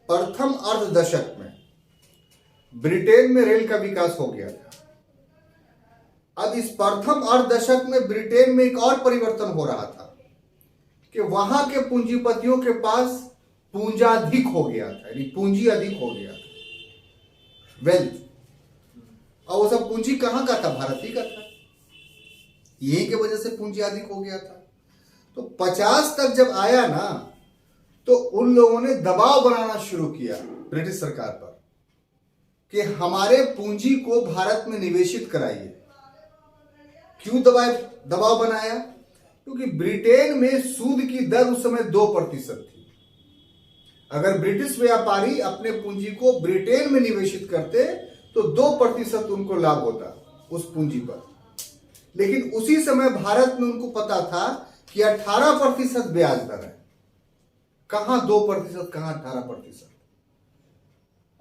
प्रथम अर्ध दशक में ब्रिटेन में रेल का विकास हो गया था। अब इस प्रथम अर्ध दशक में ब्रिटेन में एक और परिवर्तन हो रहा था कि वहां के पूंजीपतियों के पास पूंजाधिक हो गया था, यानी पूंजी अधिक हो गया था, वेल्थ। और वो सब पूंजी कहां का था? भारत ही का था। यही की वजह से पूंजी अधिक हो गया था। तो 50 तक जब आया ना, तो उन लोगों ने दबाव बनाना शुरू किया ब्रिटिश सरकार पर कि हमारे पूंजी को भारत में निवेशित कराइए। क्यों दबाव बनाया? क्योंकि ब्रिटेन में सूद की दर उस समय 2% थी। अगर ब्रिटिश व्यापारी अपने पूंजी को ब्रिटेन में निवेशित करते तो 2% उनको लाभ होता उस पूंजी पर। लेकिन उसी समय भारत में उनको पता था कि 18% ब्याज दर है। कहां 2%, कहां 18%।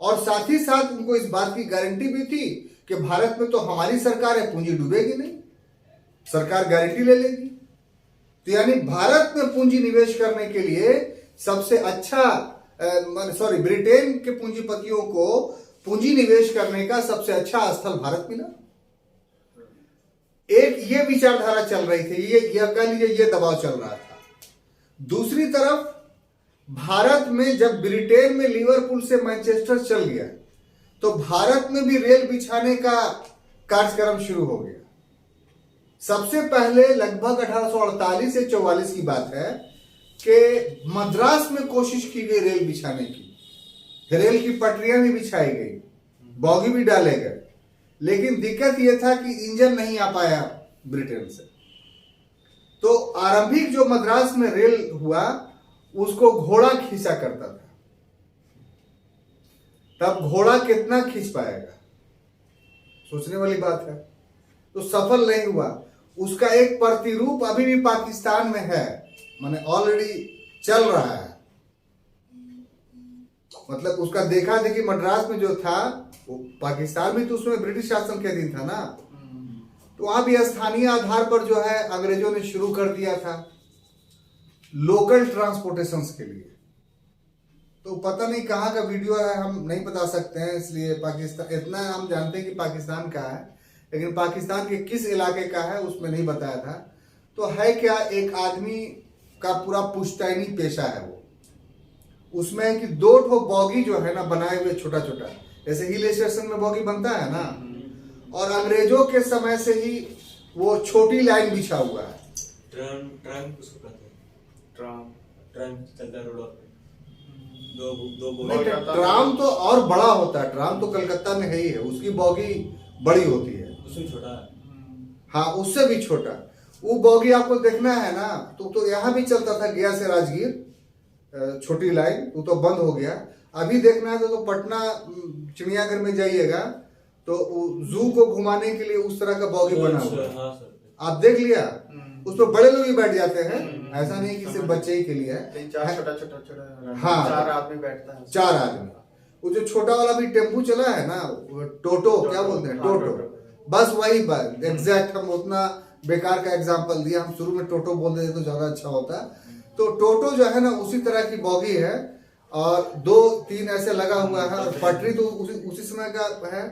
और साथ ही साथ उनको इस बात की गारंटी भी थी कि भारत में तो हमारी सरकार है, पूंजी डूबेगी नहीं, सरकार गारंटी ले लेगी। तो यानी भारत में पूंजी निवेश करने के लिए सबसे अच्छा ब्रिटेन के पूंजीपतियों को पूंजी निवेश करने का सबसे अच्छा स्थल भारत मिला। एक ये विचारधारा चल रही थी, ये कह लीजिए ये दबाव चल रहा था। दूसरी तरफ भारत में जब ब्रिटेन में लिवरपूल से मैनचेस्टर चल गया, तो भारत में भी रेल बिछाने का कार्यक्रम शुरू हो गया। सबसे पहले लगभग 1848 से 44 की बात है कि मद्रास में कोशिश की गई रेल बिछाने की। रेल की पटरियां भी बिछाई गई, बॉगी भी डाले गए, लेकिन दिक्कत यह था कि इंजन नहीं आ पाया ब्रिटेन से। तो आरंभिक जो मद्रास में रेल हुआ उसको घोड़ा खींचा करता था। तब घोड़ा कितना खींच पाएगा, सोचने वाली बात है। तो सफल नहीं हुआ। उसका एक प्रतिरूप अभी भी पाकिस्तान में है, माने ऑलरेडी चल रहा है। मतलब उसका देखा देखी मद्रास में जो था, वो पाकिस्तान भी तो उसमें ब्रिटिश शासन के अधीन था ना। तो वहां भी स्थानीय आधार पर जो है अंग्रेजों ने शुरू कर दिया था लोकल ट्रांसपोर्टेशन के लिए। तो पता नहीं कहाँ का वीडियो है, हम नहीं बता सकते हैं, इसलिए पाकिस्तान इतना हम जानते हैं कि पाकिस्तान का है, लेकिन पाकिस्तान के किस इलाके का है उसमें नहीं बताया था। तो है क्या, एक आदमी का पूरा पुश्तैनी पेशा है वो। उसमें कि 2 ठो बॉगी जो है ना बनाए हुए छोटा छोटा, जैसे हिल स्टेशन में बॉगी बनता है ना, और अंग्रेजों के समय से ही वो छोटी लाइन बिछा हुआ है। ट्रम उसको कहते हैं, ट्रम चलता है रोड पे। ट्राम तो और बड़ा होता है, ट्राम तो कलकत्ता में है ही है, उसकी बॉगी बड़ी होती है, उससे छोटा है। हाँ उससे भी छोटा। वो बॉगी आपको देखना है ना, तो यहाँ भी चलता था गया से राजगीर छोटी लाइन, वो तो बंद हो गया। अभी देखना है तो पटना चिड़ियाघर में जाइएगा तो जू को घुमाने के लिए उस तरह का बॉगी बना हुआ है। हाँ सर, आप देख लिया, उस पर बड़े लोग भी बैठ जाते हैं, ऐसा नहीं कि सिर्फ बच्चे ही के लिए है। 4 छोटा हाँ 4 आदमी बैठता है, 4 आदमी। वो जो छोटा वाला भी टेम्पू चला है ना, टोटो क्या बोलते हैं, टोटो, बस वही बात एग्जैक्ट। हम उतना बेकार का एग्जांपल दिया, हम शुरू में टोटो बोल देते तो ज्यादा अच्छा होता। तो टोटो जो है ना उसी तरह की बॉगी है, और 2-3 ऐसे लगा हुआ है, और पटरी तो उसी समय का है।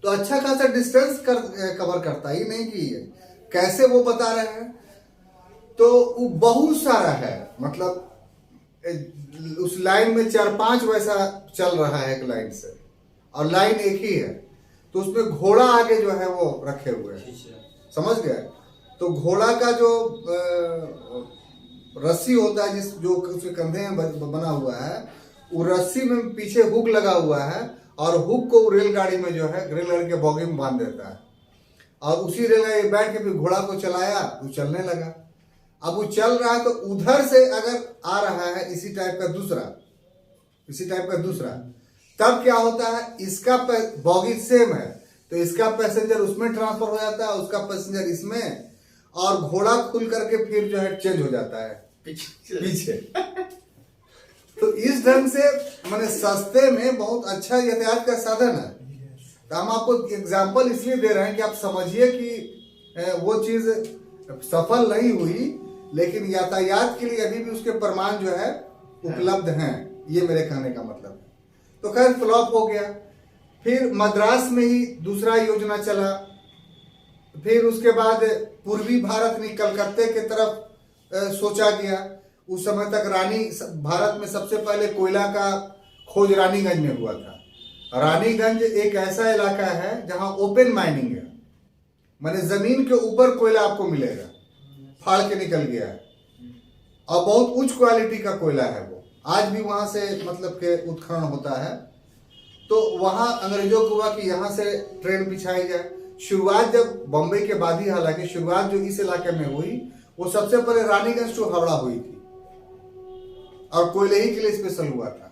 तो अच्छा खासा डिस्टेंस कवर करता ही नहीं कि कैसे वो बता रहे हैं। तो वो बहुत सारा है, मतलब उस लाइन में 4-5 वैसा चल रहा है एक लाइन से, और लाइन एक ही है। तो उसमें घोड़ा आगे जो है वो रखे हुए हैं, समझ गए। तो घोड़ा का जो रस्सी होता है जो उसके कंधे में बना हुआ है, वो रस्सी में पीछे हुक लगा हुआ है, और हुक को रेलगाड़ी में जो है रेलगाड़ी के बॉगी में बांध देता है, और उसी रेलगाड़ी में बैठ के फिर घोड़ा को चलाया, वो चलने लगा। अब वो चल रहा है तो उधर से अगर आ रहा है इसी टाइप का दूसरा, तब क्या होता है, इसका बॉगी सेम है तो इसका पैसेंजर उसमें ट्रांसफर हो जाता है, उसका पैसेंजर इसमें, और घोड़ा खुल करके फिर जो है चेंज हो जाता है पीछे। तो इस इस ढंग से माने सस्ते में बहुत अच्छा यातायात का साधन है। तो हम आपको एग्जाम्पल इसलिए दे रहे हैं कि आप समझिए कि वो चीज सफल नहीं हुई, लेकिन यातायात के लिए अभी भी उसके प्रमाण जो है उपलब्ध हैं, ये मेरे कहने का मतलब है। तो खैर फ्लॉप हो गया। फिर मद्रास में ही दूसरा योजना चला। फिर उसके बाद पूर्वी भारत में कलकत्ते के तरफ सोचा गया। उस समय तक भारत में सबसे पहले कोयला का खोज रानीगंज में हुआ था। रानीगंज एक ऐसा इलाका है जहां ओपन माइनिंग है, माने जमीन के ऊपर कोयला आपको मिलेगा, फाड़ के निकल गया है और बहुत उच्च क्वालिटी का कोयला है वो। आज भी वहां से मतलब के उत्खनन होता है। तो वहां अंग्रेजों को हुआ कि यहाँ से ट्रेन बिछाई जाए। शुरुआत जब बॉम्बे के बाद ही, हालांकि शुरुआत जो इस इलाके में हुई वो सबसे पहले रानीगंज टू हावड़ा हुई थी और कोयले ही के लिए स्पेशल हुआ था।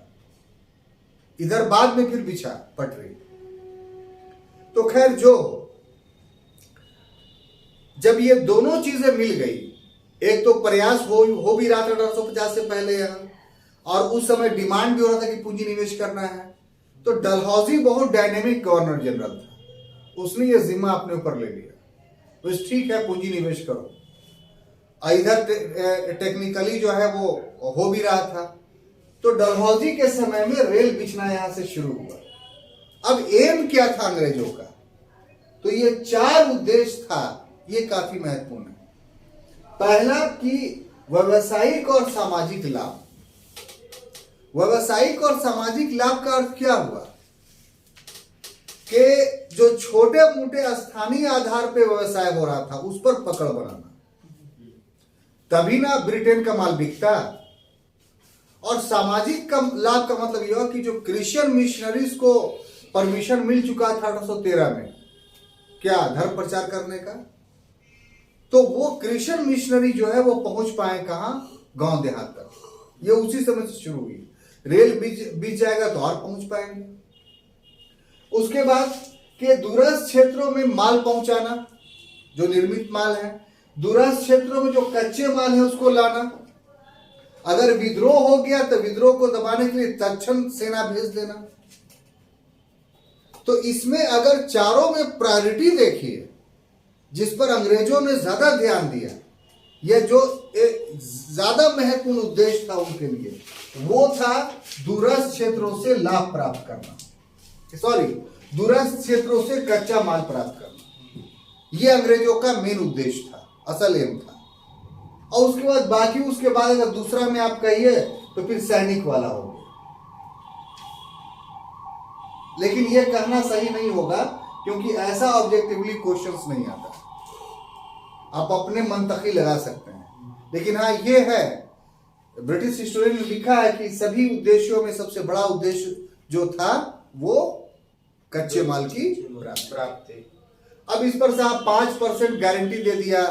इधर बाद में फिर बिछा पटरी। तो खैर जो जब ये दोनों चीजें मिल गई, एक तो प्रयास हो भी रहा था 1850 से पहले यहाँ, और उस समय डिमांड भी हो रहा था कि पूंजी निवेश करना है। तो डलहौजी बहुत डायनेमिक गवर्नर जनरल था, उसने ये जिम्मा अपने ऊपर ले लिया। तो ठीक है, पूंजी निवेश करो। इधर टेक्निकली जो है वो हो भी रहा था। तो डलहौजी के समय में रेल बिछना यहां से शुरू हुआ। अब एम क्या था अंग्रेजों का? तो ये 4 उद्देश्य था, ये काफी महत्वपूर्ण है। पहला कि व्यावसायिक और सामाजिक लाभ। व्यावसायिक और सामाजिक लाभ का अर्थ क्या हुआ कि जो छोटे मोटे स्थानीय आधार पर व्यवसाय हो रहा था उस पर पकड़ बनाना, तभी ना ब्रिटेन का माल बिकता। और सामाजिक लाभ का मतलब यह कि जो क्रिश्चियन मिशनरीज को परमिशन मिल चुका था 1813 में क्या धर्म प्रचार करने का, तो वो क्रिश्चियन मिशनरी जो है वो पहुंच पाए कहां? गांव देहात तक। ये उसी समय से शुरू हुई। रेल बीच जाएगा तो और पहुंच पाएंगे। उसके बाद के दूरस्थ क्षेत्रों में माल पहुंचाना, जो निर्मित माल है। दूरस्थ क्षेत्रों में जो कच्चे माल है उसको लाना। अगर विद्रोह हो गया तो विद्रोह को दबाने के लिए तत्क्षण सेना भेज देना। तो इसमें अगर चारों में प्रायोरिटी देखिए, जिस पर अंग्रेजों ने ज्यादा ध्यान दिया, यह जो ज्यादा महत्वपूर्ण उद्देश्य था उनके लिए, वो था दूरस्थ क्षेत्रों से लाभ प्राप्त करना, दूरस्थ क्षेत्रों से कच्चा माल प्राप्त करना। यह अंग्रेजों का मेन उद्देश्य था, असल एम था। और उसके बाद बाकी, उसके बाद अगर दूसरा में आप कहिए तो फिर सैनिक वाला हो गया। लेकिन यह कहना सही नहीं होगा, क्योंकि ऐसा ऑब्जेक्टिवली क्वेश्चंस नहीं आता। आप अपने मंतकी लगा सकते हैं। लेकिन हाँ, ये है, ब्रिटिश हिस्टोरियन ने लिखा है कि सभी उद्देश्यों में सबसे बड़ा उद्देश्य जो था वो कच्चे माल की प्राप्ति। अब इस पर से आप 5% गारंटी दे दिया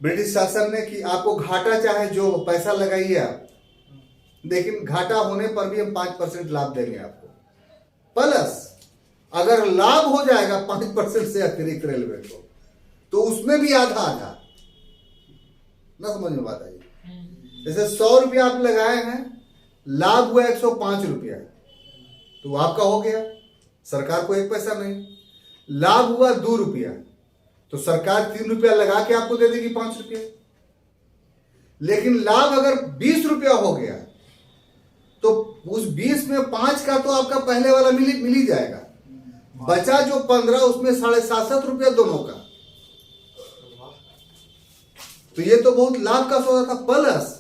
ब्रिटिश शासन ने कि आपको घाटा चाहे जो पैसा लगाइए आप, लेकिन घाटा होने पर भी हम 5% लाभ देंगे आपको। प्लस अगर लाभ हो जाएगा 5% से अतिरिक्त रेलवे को, तो उसमें भी आधा आधा। ना समझ में बात आई? जैसे 100 रुपया आप लगाए हैं, लाभ हुआ 105 रुपया, तो आपका हो गया, सरकार को 1 पैसा नहीं। लाभ हुआ 2 रुपया, तो सरकार 3 रुपया लगा के आपको दे देगी 5 रुपया। लेकिन लाभ अगर 20 रुपया हो गया, तो उस 20 में 5 का तो आपका पहले वाला मिल ही जाएगा। बचा जो 15, उसमें 7.5 रुपया दोनों का। तो ये तो बहुत लाभ का सौदा था। प्लस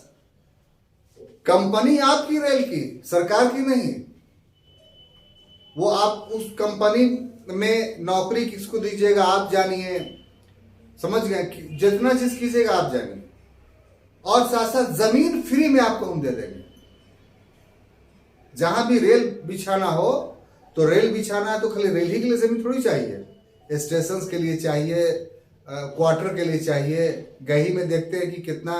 कंपनी आपकी रेल की, सरकार की नहीं। वो आप उस कंपनी में नौकरी किसको दीजिएगा आप जानिए, समझ गए? जितना चीज कीजिएगा आप जानिए। और साथ साथ जमीन फ्री में आपको हम दे देंगे। जहां भी रेल बिछाना हो, तो रेल बिछाना है तो खाली रेल ही के लिए जमीन थोड़ी चाहिए, स्टेशन के लिए चाहिए, क्वार्टर के लिए चाहिए। गही में देखते हैं कि कितना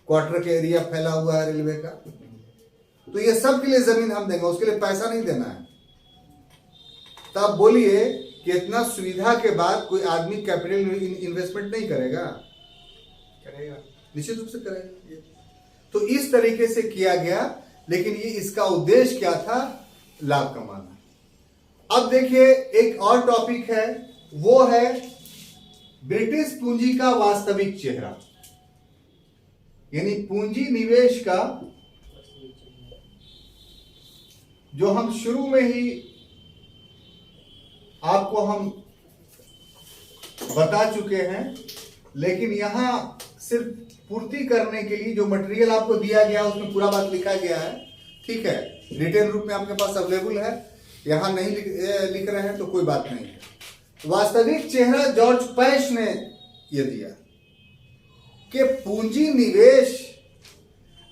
क्वार्टर के एरिया फैला हुआ है रेलवे का। तो ये सब के लिए जमीन हम देंगे, उसके लिए पैसा नहीं देना है। तो आप बोलिए कि इतना सुविधा के बाद कोई आदमी कैपिटल इन्वेस्टमेंट नहीं करेगा? करेगा, निश्चित रूप से करेगा। तो इस तरीके से किया गया लेकिन ये इसका उद्देश्य क्या था? लाभ कमाना। अब देखिए एक और टॉपिक है, वो है ब्रिटिश पूंजी का वास्तविक चेहरा, यानी पूंजी निवेश का जो हम शुरू में ही आपको हम बता चुके हैं, लेकिन यहां सिर्फ पूर्ति करने के लिए जो मटेरियल आपको दिया गया उसमें पूरा बात लिखा गया है, ठीक है, रिटेन रूप में आपके पास अवेलेबल है, यहां नहीं लिख रहे हैं तो कोई बात नहीं है। वास्तविक चेहरा जॉर्ज पैश ने यह दिया कि पूंजी निवेश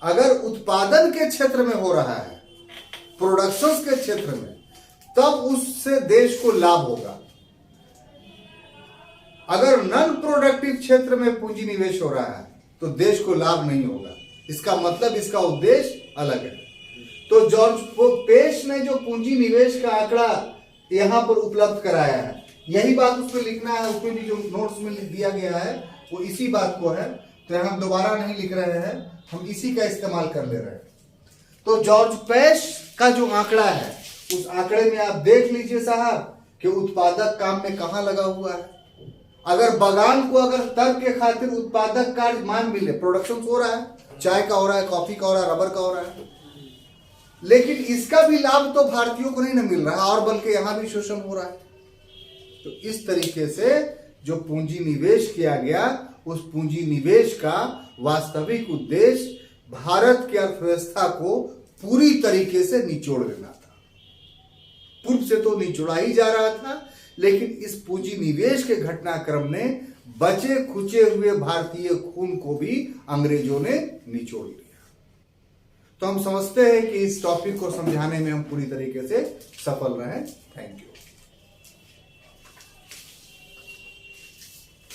अगर उत्पादन के क्षेत्र में हो रहा है, प्रोडक्शंस के क्षेत्र में, तब उससे देश को लाभ होगा। अगर नॉन प्रोडक्टिव क्षेत्र में पूंजी निवेश हो रहा है तो देश को लाभ नहीं होगा। इसका मतलब, इसका उद्देश्य अलग है। तो जॉर्ज पेश ने जो पूंजी निवेश का आंकड़ा यहां पर उपलब्ध कराया है, यही बात उसमें लिखना है, उसमें भी जो नोट्स में लिख दिया गया है वो इसी बात को है, तो हम दोबारा नहीं लिख रहे हैं, हम इसी का इस्तेमाल कर ले रहे हैं। तो जॉर्ज पेश का जो आंकड़ा है, उस आंकड़े में आप देख लीजिए साहब कि उत्पादक काम में कहां लगा हुआ है। अगर बगान को अगर तर्क के खातिर उत्पादक कार्य मान मिले, प्रोडक्शन हो रहा है, चाय का हो रहा है, कॉफी का हो रहा है, रबर का हो रहा है, लेकिन इसका भी लाभ तो भारतीयों को नहीं ना मिल रहा, और बल्कि यहां भी शोषण हो रहा है। तो इस तरीके से जो पूंजी निवेश किया गया, उस पूंजी निवेश का वास्तविक उद्देश्य भारत की अर्थव्यवस्था को पूरी तरीके से निचोड़ देना था। पूर्व से तो निचोड़ा ही जा रहा था, लेकिन इस पूंजी निवेश के घटनाक्रम ने बचे खुचे हुए भारतीय खून को भी अंग्रेजों ने निचोड़ लिया। तो हम समझते हैं कि इस टॉपिक को समझाने में हम पूरी तरीके से सफल रहे। Thank you.